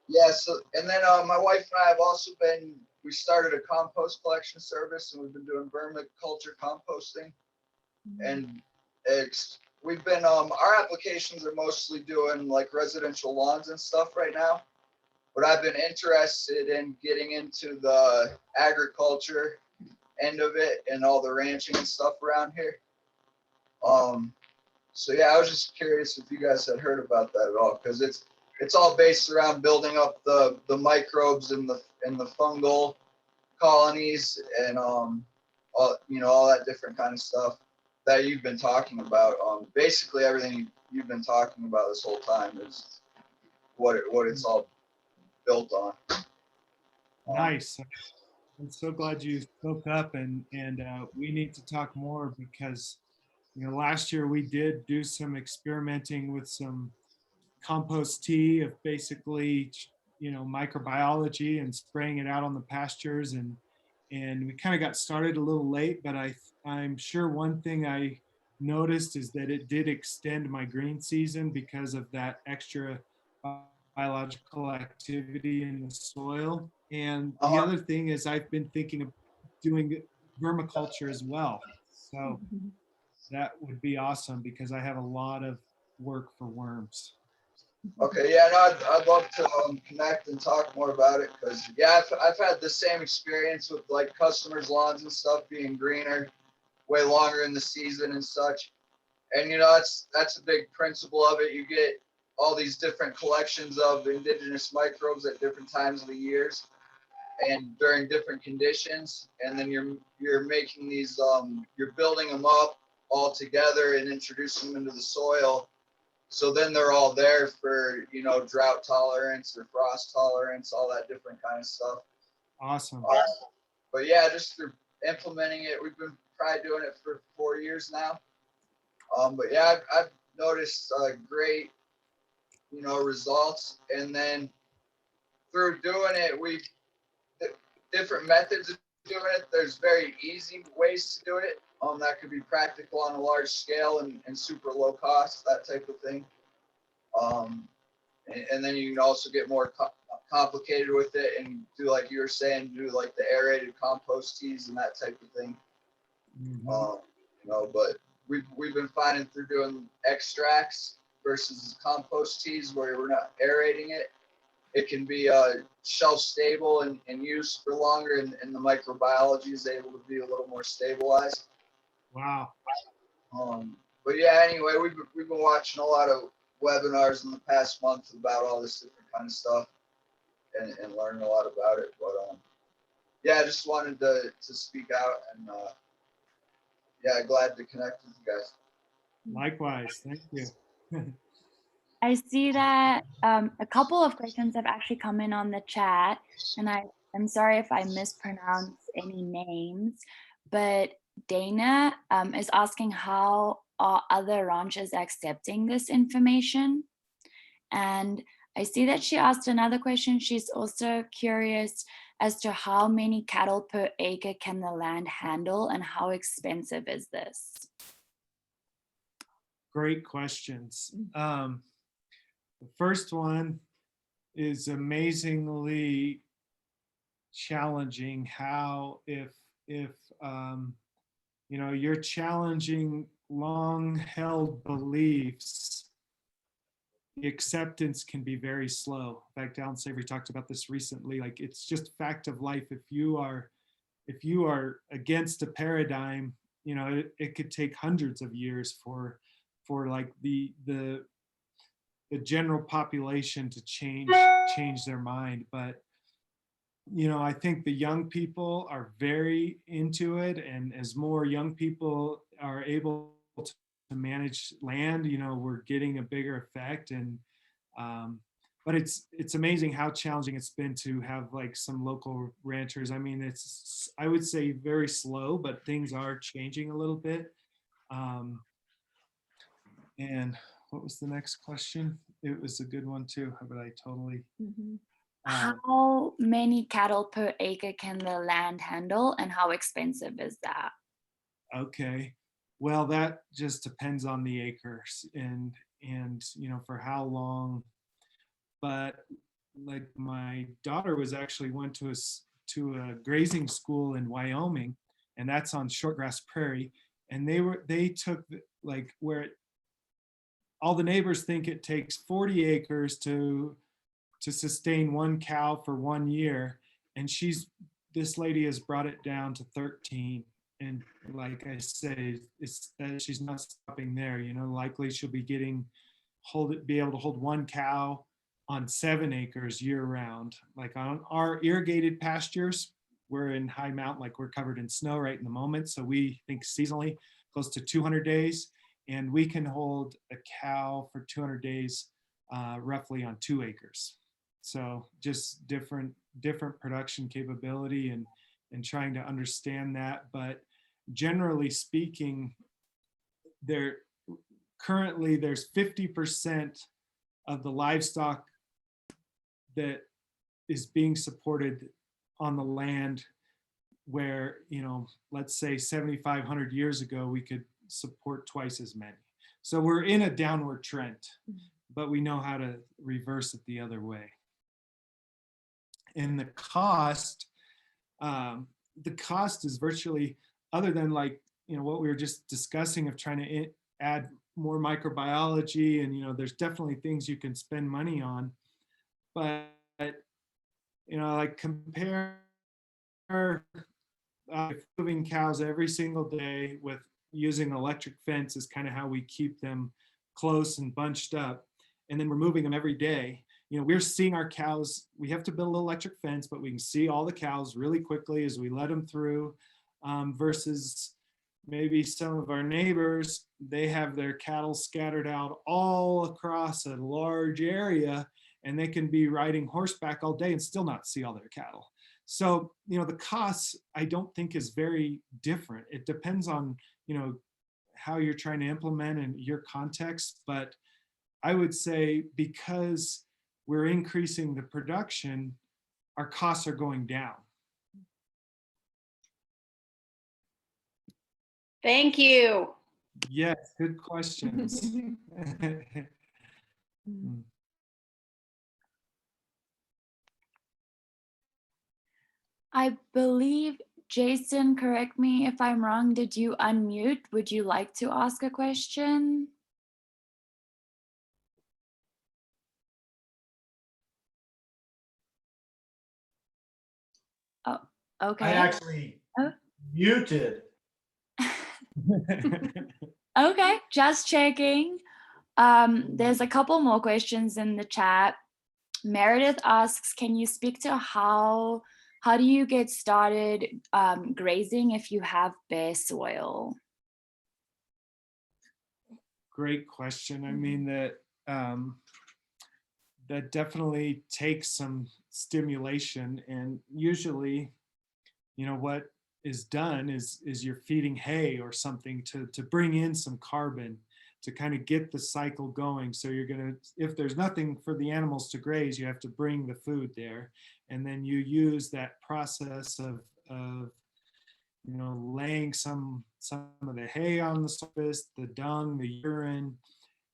E: yeah, so and then my wife and I have also we started a compost collection service, and we've been doing vermiculture composting, and we've been our applications are mostly doing like residential lawns and stuff right now, but I've been interested in getting into the agriculture end of it and all the ranching and stuff around here. So yeah, I was just curious if you guys had heard about that at all, because it's all based around building up the microbes and the fungal colonies and all that different kind of stuff that you've been talking about. Basically everything you've been talking about this whole time is what it's all built on.
D: Nice. I'm so glad you spoke up, and we need to talk more because, last year we did do some experimenting with some compost tea of basically, microbiology and spraying it out on the pastures, and we kind of got started a little late, but I'm sure one thing I noticed is that it did extend my green season because of that extra biological activity in the soil. And the other thing is I've been thinking of doing vermiculture as well. So that would be awesome because I have a lot of work for worms.
E: Okay, yeah, no, I'd love to connect and talk more about it, because yeah, I've had the same experience with like customers' lawns and stuff being greener way longer in the season and such. And that's a big principle of it. You get all these different collections of indigenous microbes at different times of the years and during different conditions, and then you're making these you're building them up all together and introducing them into the soil. So then they're all there for, drought tolerance or frost tolerance, all that different kind of stuff.
D: Awesome.
E: But yeah, just through implementing it, we've been probably doing it for 4 years now. But yeah, I've noticed great, results. And then through doing it, different methods of doing it. There's very easy ways to do it. That could be practical on a large scale and super low cost, that type of thing. And then you can also get more complicated with it and do, like you were saying, do like the aerated compost teas and that type of thing. But we've been finding through doing extracts versus compost teas where we're not aerating it, it can be shelf stable and used for longer, and the microbiology is able to be a little more stabilized.
D: Wow.
E: But yeah, anyway, we've been watching a lot of webinars in the past month about all this different kind of stuff and learning a lot about it. But yeah, I just wanted to speak out, and yeah, glad to connect with you guys.
D: Likewise. Thank you.
B: I see that a couple of questions have actually come in on the chat, and I'm sorry if I mispronounce any names, but Dana is asking how are other ranchers accepting this information? And I see that she asked another question. She's also curious as to how many cattle per acre can the land handle and how expensive is this?
D: Great questions. The first one is amazingly challenging how if you know, you're challenging long held beliefs, the acceptance can be very slow. In fact, Alan Savory talked about this recently. Like, it's just fact of life. If you are against a paradigm, you know, it could take hundreds of years for like the general population to change their mind. But you know, I think the young people are very into it, and as more young people are able to manage land, you know, we're getting a bigger effect. And but it's amazing how challenging it's been to have like some local ranchers. I mean, it's, I would say, very slow, but things are changing a little bit. And what was the next question? It was a good one too, but I totally
B: How many cattle per acre can the land handle, and how expensive is that?
D: okay. Well, that just depends on the acres and you know, for how long. But like, my daughter was actually went to a grazing school in Wyoming, and that's on shortgrass prairie. And they took like where all the neighbors think it takes 40 acres to sustain one cow for 1 year, and this lady has brought it down to 13. And like I say, it's that she's not stopping there. You know, likely she'll be be able to hold one cow on 7 acres year round. Like on our irrigated pastures, we're in high mountain, like we're covered in snow right in the moment. So we think seasonally close to 200 days, and we can hold a cow for 200 days roughly on 2 acres. So just different production capability, and trying to understand that. But generally speaking, currently there's 50% of the livestock that is being supported on the land where, you know, let's say 7,500 years ago, we could support twice as many. So we're in a downward trend, but we know how to reverse it the other way. And the cost is virtually, other than like, you know, what we were just discussing of trying to add more microbiology, and, you know, there's definitely things you can spend money on. But, you know, like compare moving cows every single day with using electric fence is kind of how we keep them close and bunched up. And then we're moving them every day. You know, we're seeing our cows, we have to build an electric fence, but we can see all the cows really quickly as we let them through, versus maybe some of our neighbors, they have their cattle scattered out all across a large area, and they can be riding horseback all day and still not see all their cattle. So, you know, the costs, I don't think, is very different. It depends on, you know, how you're trying to implement and your context. But I would say because we're increasing the production, our costs are going down.
F: Thank you.
D: Yes, good questions.
B: I believe, Jason, correct me if I'm wrong, did you unmute? Would you like to ask a question? Oh, okay.
G: I actually
B: Oh.
G: muted.
B: Okay, just checking. There's a couple more questions in the chat. Meredith asks, can you speak to how do you get started grazing if you have bare soil?
D: Great question. I mean, that definitely takes some stimulation, and usually, you know, what is done is you're feeding hay or something to bring in some carbon to kind of get the cycle going. So you're gonna, if there's nothing for the animals to graze, you have to bring the food there, and then you use that process of you know, laying some of the hay on the surface, the dung, the urine,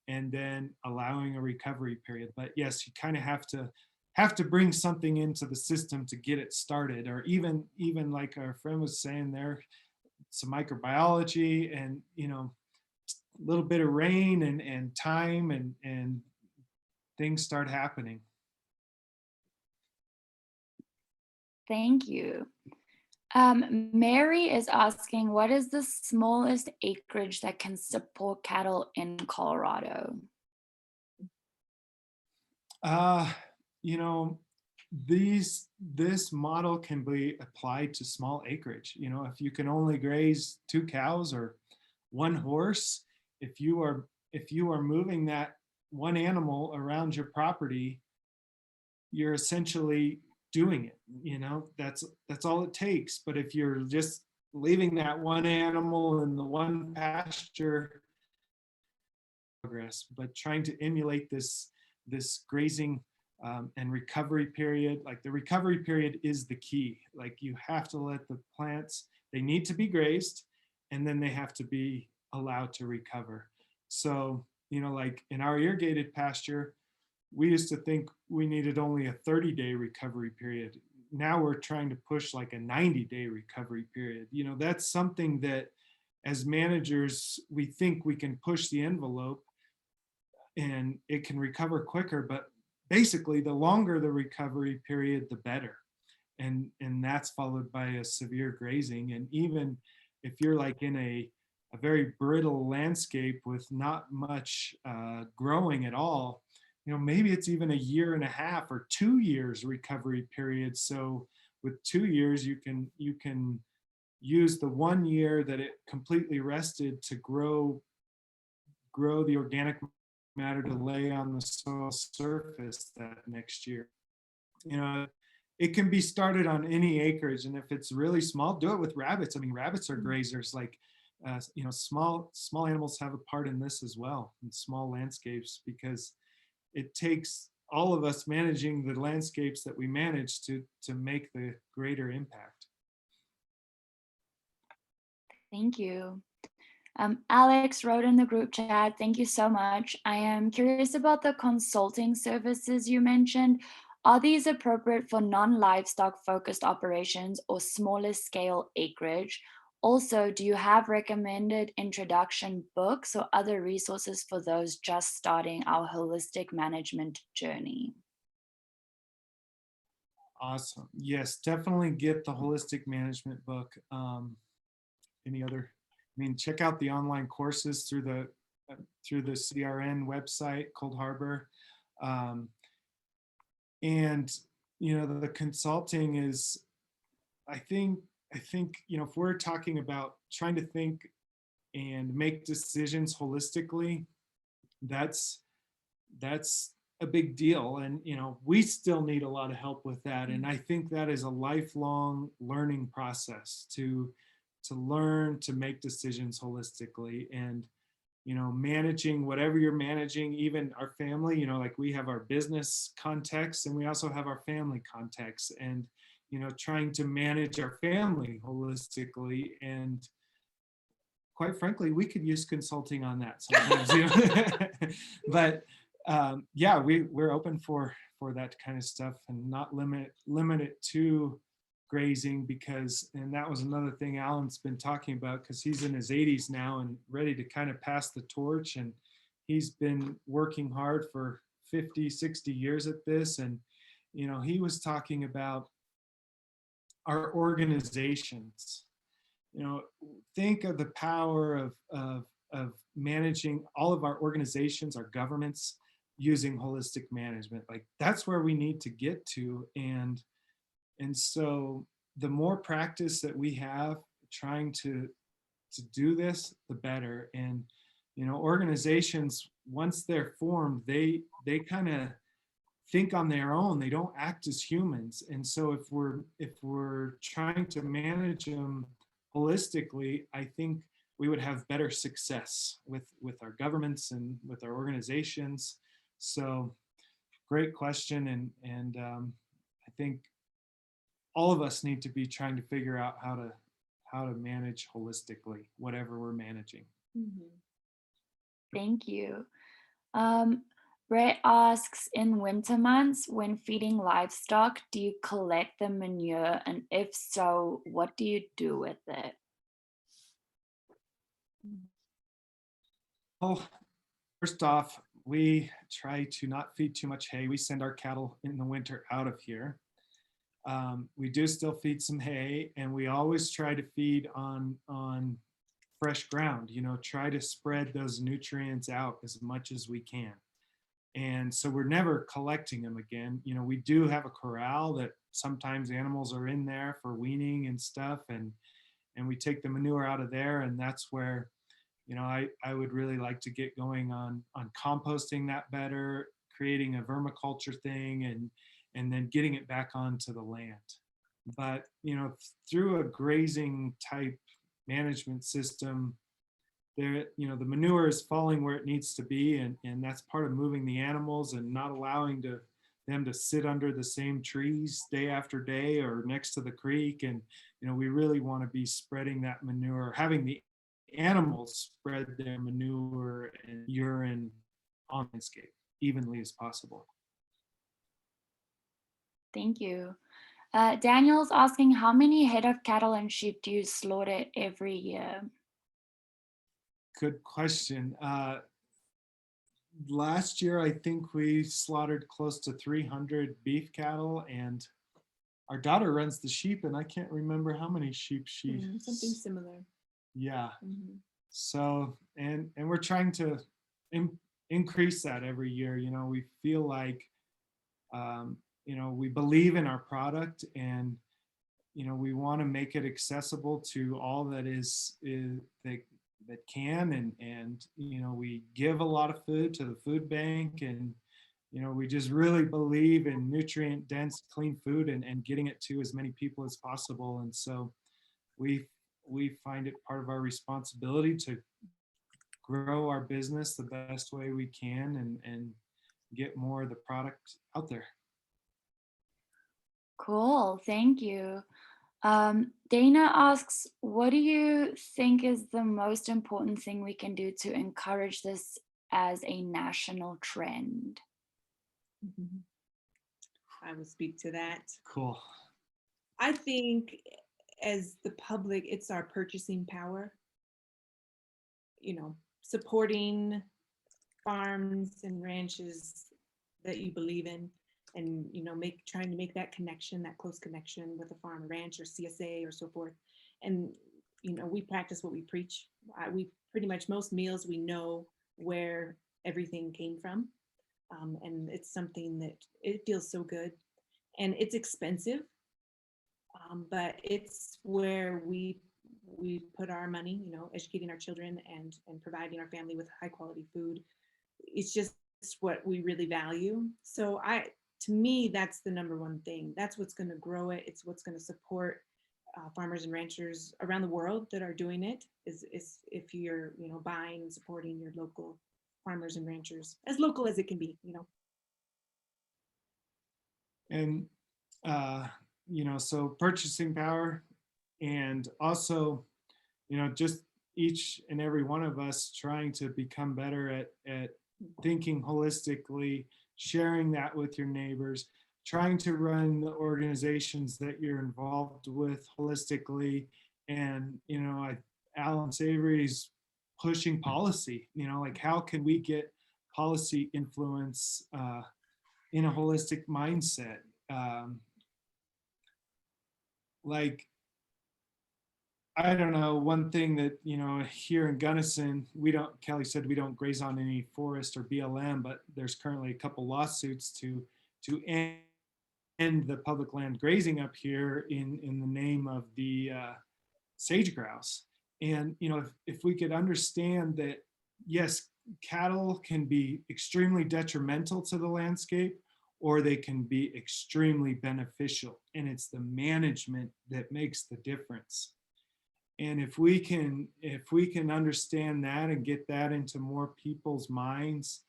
D: and then allowing a recovery period. But yes, you kind of have to have to bring something into the system to get it started, or even like our friend was saying there, some microbiology and, you know, a little bit of rain and time and things start happening.
B: Thank you. Mary is asking, what is the smallest acreage that can support cattle in Colorado?
D: You know, this model can be applied to small acreage. You know, if you can only graze 2 cows or 1 horse, if you are moving that one animal around your property, you're essentially doing it. You know, that's all it takes. But if you're just leaving that one animal in the one pasture, progress, but trying to emulate this grazing and recovery period. Like the recovery period is the key. Like you have to let the plants, they need to be grazed, and then they have to be allowed to recover. So, you know, like in our irrigated pasture, we used to think we needed only a 30-day recovery period. Now we're trying to push like a 90-day recovery period. You know, that's something that as managers, we think we can push the envelope and it can recover quicker, but basically the longer the recovery period, the better. And that's followed by a severe grazing. And even if you're like in a very brittle landscape with not much growing at all, you know, maybe it's even 1.5 years or 2 years recovery period. So with 2 years, you can use the 1 year that it completely rested to grow the organic matter to lay on the soil surface that next year. You know, it can be started on any acreage, and if it's really small, do it with rabbits. I mean, rabbits are grazers. Like, you know, small animals have a part in this as well, in small landscapes, because it takes all of us managing the landscapes that we manage to make the greater impact.
B: Thank you. Alex wrote in the group chat, thank you so much. I am curious about the consulting services you mentioned. Are these appropriate for non-livestock focused operations or smaller scale acreage? Also, do you have recommended introduction books or other resources for those just starting our holistic management journey?
D: Awesome. Yes, definitely get the holistic management book. Any other? I mean, check out the online courses through the CRN website, Cold Harbor. And, you know, the consulting is, I think, you know, if we're talking about trying to think and make decisions holistically, that's a big deal. And, you know, we still need a lot of help with that. And I think that is a lifelong learning process to learn to make decisions holistically. And, you know, managing whatever you're managing, even our family, you know, like we have our business context and we also have our family context, and, you know, trying to manage our family holistically. And quite frankly, we could use consulting on that sometimes. You know? But yeah, we're open for that kind of stuff, and not limit it to grazing, because, and that was another thing Alan's been talking about, because he's in his 80s now and ready to kind of pass the torch, and he's been working hard for 50, 60 years at this. And, you know, he was talking about our organizations. You know, think of the power of managing all of our organizations, our governments, using holistic management. Like, that's where we need to get to. And so the more practice that we have trying to do this, the better. And, you know, organizations, once they're formed, they kind of think on their own. They don't act as humans. And so if we're trying to manage them holistically, I think we would have better success with our governments and with our organizations. So great question. And I think all of us need to be trying to figure out how to manage holistically, whatever we're managing.
B: Mm-hmm. Thank you. Brett asks, in winter months, when feeding livestock, do you collect the manure? And if so, what do you do with it?
D: Well, first off, we try to not feed too much hay. We send our cattle in the winter out of here. We do still feed some hay, and we always try to feed on fresh ground. You know, try to spread those nutrients out as much as we can. And so we're never collecting them again. You know, we do have a corral that sometimes animals are in there for weaning and stuff, and we take the manure out of there, and that's where, you know, I would really like to get going on composting that better, creating a vermiculture thing, and then getting it back onto the land. But, you know, through a grazing type management system, there, you know, the manure is falling where it needs to be, and that's part of moving the animals and not allowing them to sit under the same trees day after day or next to the creek. And, you know, we really want to be spreading that manure, having the animals spread their manure and urine on the landscape evenly as possible.
B: Thank you. Daniel's asking, how many head of cattle and sheep do you slaughter every year?
D: Good question. Last year, I think we slaughtered close to 300 beef cattle, and our daughter runs the sheep, and I can't remember how many sheep she.
C: Something similar.
D: Yeah.
C: Mhm.
D: So, and we're trying to increase that every year. You know, we feel like, you know, we believe in our product, and, you know, we want to make it accessible to all that is that can, and, you know, we give a lot of food to the food bank, and, you know, we just really believe in nutrient dense, clean food, and getting it to as many people as possible. And so we find it part of our responsibility to grow our business the best way we can, and get more of the product out there.
B: Cool, thank you. Dana asks, what do you think is the most important thing we can do to encourage this as a national trend?
C: Mhm. I will speak to that.
D: Cool.
C: I think as the public, it's our purchasing power. You know, supporting farms and ranches that you believe in, and, you know, trying to make that connection, that close connection with a farm, or ranch, or CSA, or so forth. And, you know, we practice what we preach. We pretty much, most meals, we know where everything came from. And it's something that it feels so good, and it's expensive, but it's where we put our money, you know, educating our children and providing our family with high quality food. It's just what we really value. So to me, that's the number one thing. That's what's going to grow it. It's what's going to support farmers and ranchers around the world that are doing it, is if you're, you know, buying and supporting your local farmers and ranchers, as local as it can be, you know.
D: And, you know, so purchasing power, and also, you know, just each and every one of us trying to become better at thinking holistically, sharing that with your neighbors, trying to run the organizations that you're involved with holistically. And, you know, Alan Savory's pushing policy, you know, like, how can we get policy influence in a holistic mindset? Like, I don't know, one thing that, you know, here in Gunnison, Kelli said we don't graze on any forest or BLM, but there's currently a couple lawsuits to end the public land grazing up here in the name of the sage grouse. And, you know, if we could understand that, yes, cattle can be extremely detrimental to the landscape, or they can be extremely beneficial, and it's the management that makes the difference. And if we can understand that and get that into more people's minds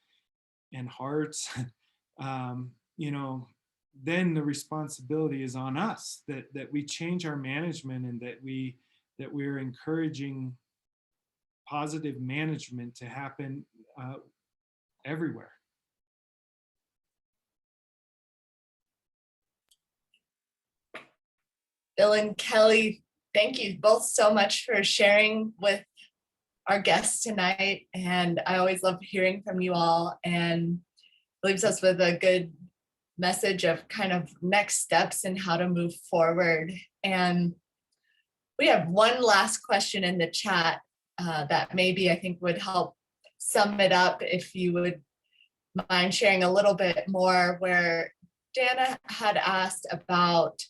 D: and hearts, you know, then the responsibility is on us, that we change our management, and that we're encouraging positive management to happen everywhere.
A: Bill and Kelly, thank you both so much for sharing with our guests tonight. And I always love hearing from you all, and leaves us with a good message of kind of next steps and how to move forward. And we have one last question in the chat that maybe I think would help sum it up, if you would mind sharing a little bit more, where Dana had asked about,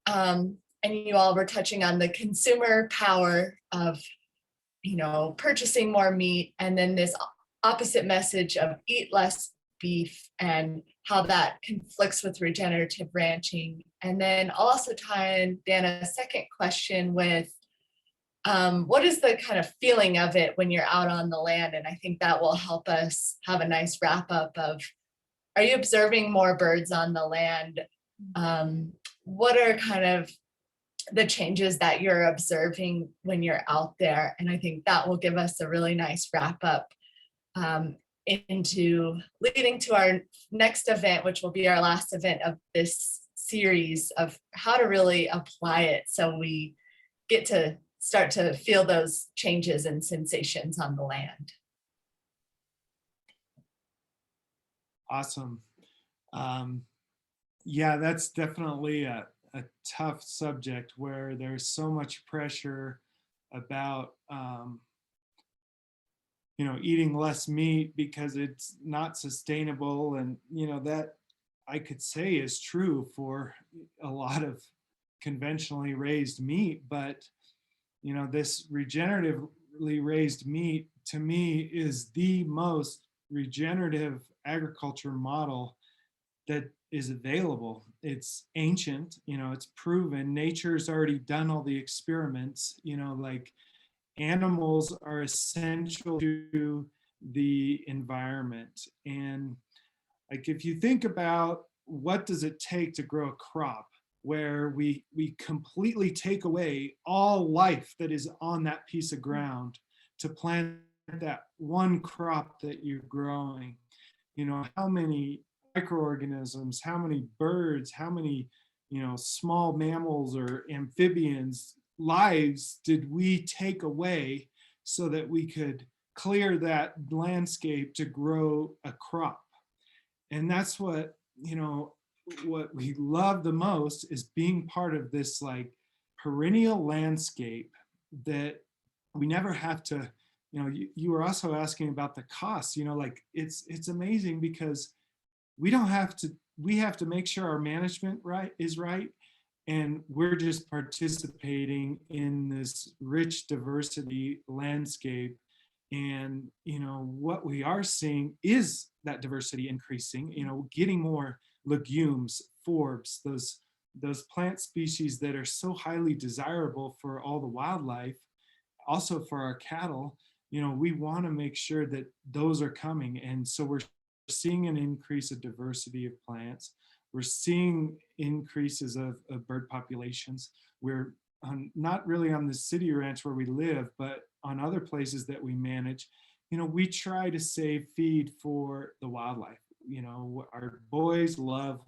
A: and you all were touching on the consumer power of, purchasing more meat, and then this opposite message of eat less beef and how that conflicts with regenerative ranching. And then also tie in Dana's second question with what is the kind of feeling of it when you're out on the land? And I think that will help us have a nice wrap up of, are you observing more birds on the land? What are kind of the changes that you're observing when you're out there? And I think that will give us a really nice wrap up into leading to our next event, which will be our last event of this series, of how to really apply it so we get to start to feel those changes and sensations on the land.
D: Awesome. Yeah, that's definitely a tough subject where there's so much pressure about eating less meat because it's not sustainable, and that I could say is true for a lot of conventionally raised meat, but this regeneratively raised meat, to me, is the most regenerative agriculture model that is available. It's ancient, it's proven. Nature's already done all the experiments, like animals are essential to the environment. And like, if you think about what does it take to grow a crop, where we completely take away all life that is on that piece of ground to plant that one crop that you're growing. How many microorganisms, how many birds, how many small mammals or amphibians lives did we take away so that we could clear that landscape to grow a crop? And that's what what we love the most, is being part of this like perennial landscape that we never have to, you were also asking about the cost, like it's amazing because we have to make sure our management is right. And we're just participating in this rich diversity landscape. And, what we are seeing is that diversity increasing, getting more legumes, forbs, those plant species that are so highly desirable for all the wildlife, also for our cattle. We want to make sure that those are coming. And so we're seeing an increase of diversity of plants. We're seeing increases of bird populations. We're not really on the city ranch where we live, but on other places that we manage, we try to save feed for the wildlife. Our boys love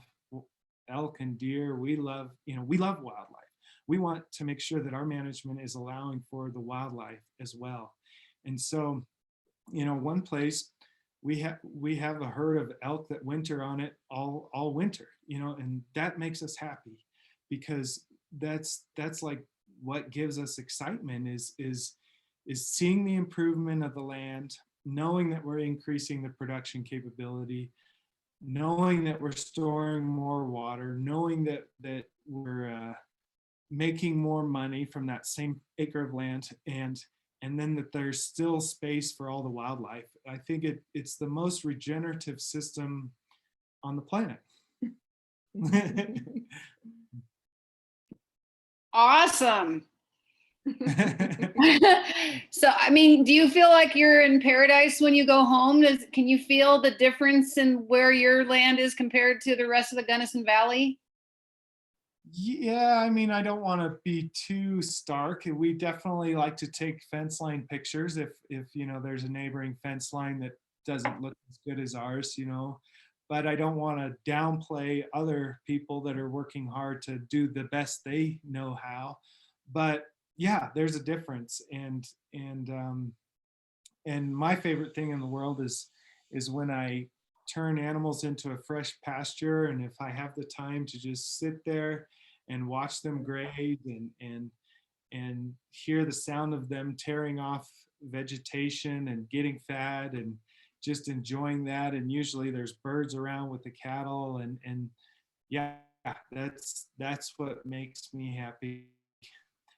D: elk and deer. We love wildlife. We want to make sure that our management is allowing for the wildlife as well. And so, one place we have a herd of elk that winter on it all winter, and that makes us happy, because that's like what gives us excitement is seeing the improvement of the land, knowing that we're increasing the production capability, knowing that we're storing more water, knowing that we're making more money from that same acre of land, and then that there's still space for all the wildlife. I think it's the most regenerative system on the planet.
F: Awesome. So, I mean, do you feel like you're in paradise when you go home? Can you feel the difference in where your land is compared to the rest of the Gunnison Valley?
D: Yeah, I mean, I don't want to be too stark. We definitely like to take fence line pictures if there's a neighboring fence line that doesn't look as good as ours, but I don't want to downplay other people that are working hard to do the best they know how. But yeah, there's a difference. And my favorite thing in the world is when I turn animals into a fresh pasture, and if I have the time to just sit there and watch them graze and hear the sound of them tearing off vegetation and getting fed and just enjoying that. And usually there's birds around with the cattle, and yeah, that's what makes me happy.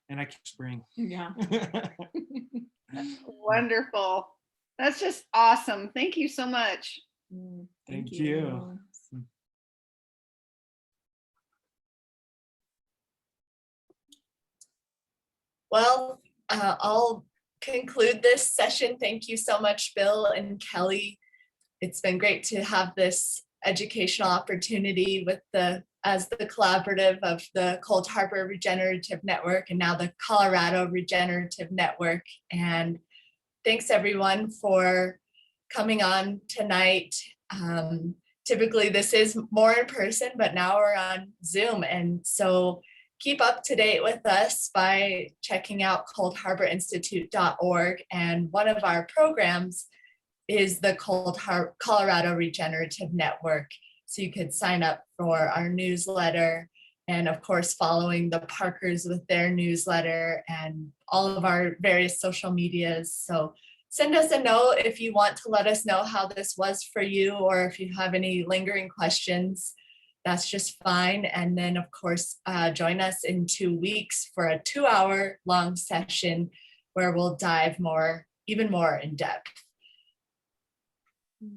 D: And I keep spring.
C: Yeah.
F: Wonderful. That's just awesome. Thank you so much.
D: Thank you.
A: Well, I'll conclude this session. Thank you so much, Bill and Kelly. It's been great to have this educational opportunity with as the collaborative of the Cold Harbor Regenerative Network and now the Colorado Regenerative Network. And thanks everyone for coming on tonight. Typically this is more in person, but now we're on Zoom. And so keep up to date with us by checking out coldharborinstitute.org. And one of our programs is the Colorado Regenerative Network. So you could sign up for our newsletter, and of course, following the Parkers with their newsletter and all of our various social medias. So send us a note if you want to let us know how this was for you, or if you have any lingering questions, that's just fine. And then of course, join us in 2 weeks for a 2-hour long session where we'll dive even more in depth.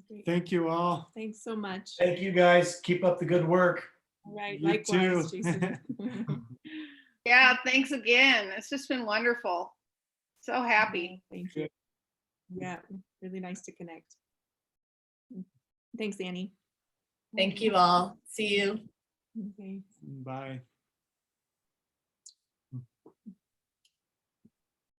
C: Great.
D: Thank you all.
C: Thanks so much.
G: Thank you, guys. Keep up the good work.
C: All right.
D: You
C: Likewise,
D: too.
C: Jason.
F: Yeah, thanks again. It's just been wonderful. So happy.
C: Thank you. Yeah, really nice to connect. Thanks, Annie.
A: Thank you all. See you.
C: Okay.
D: Bye.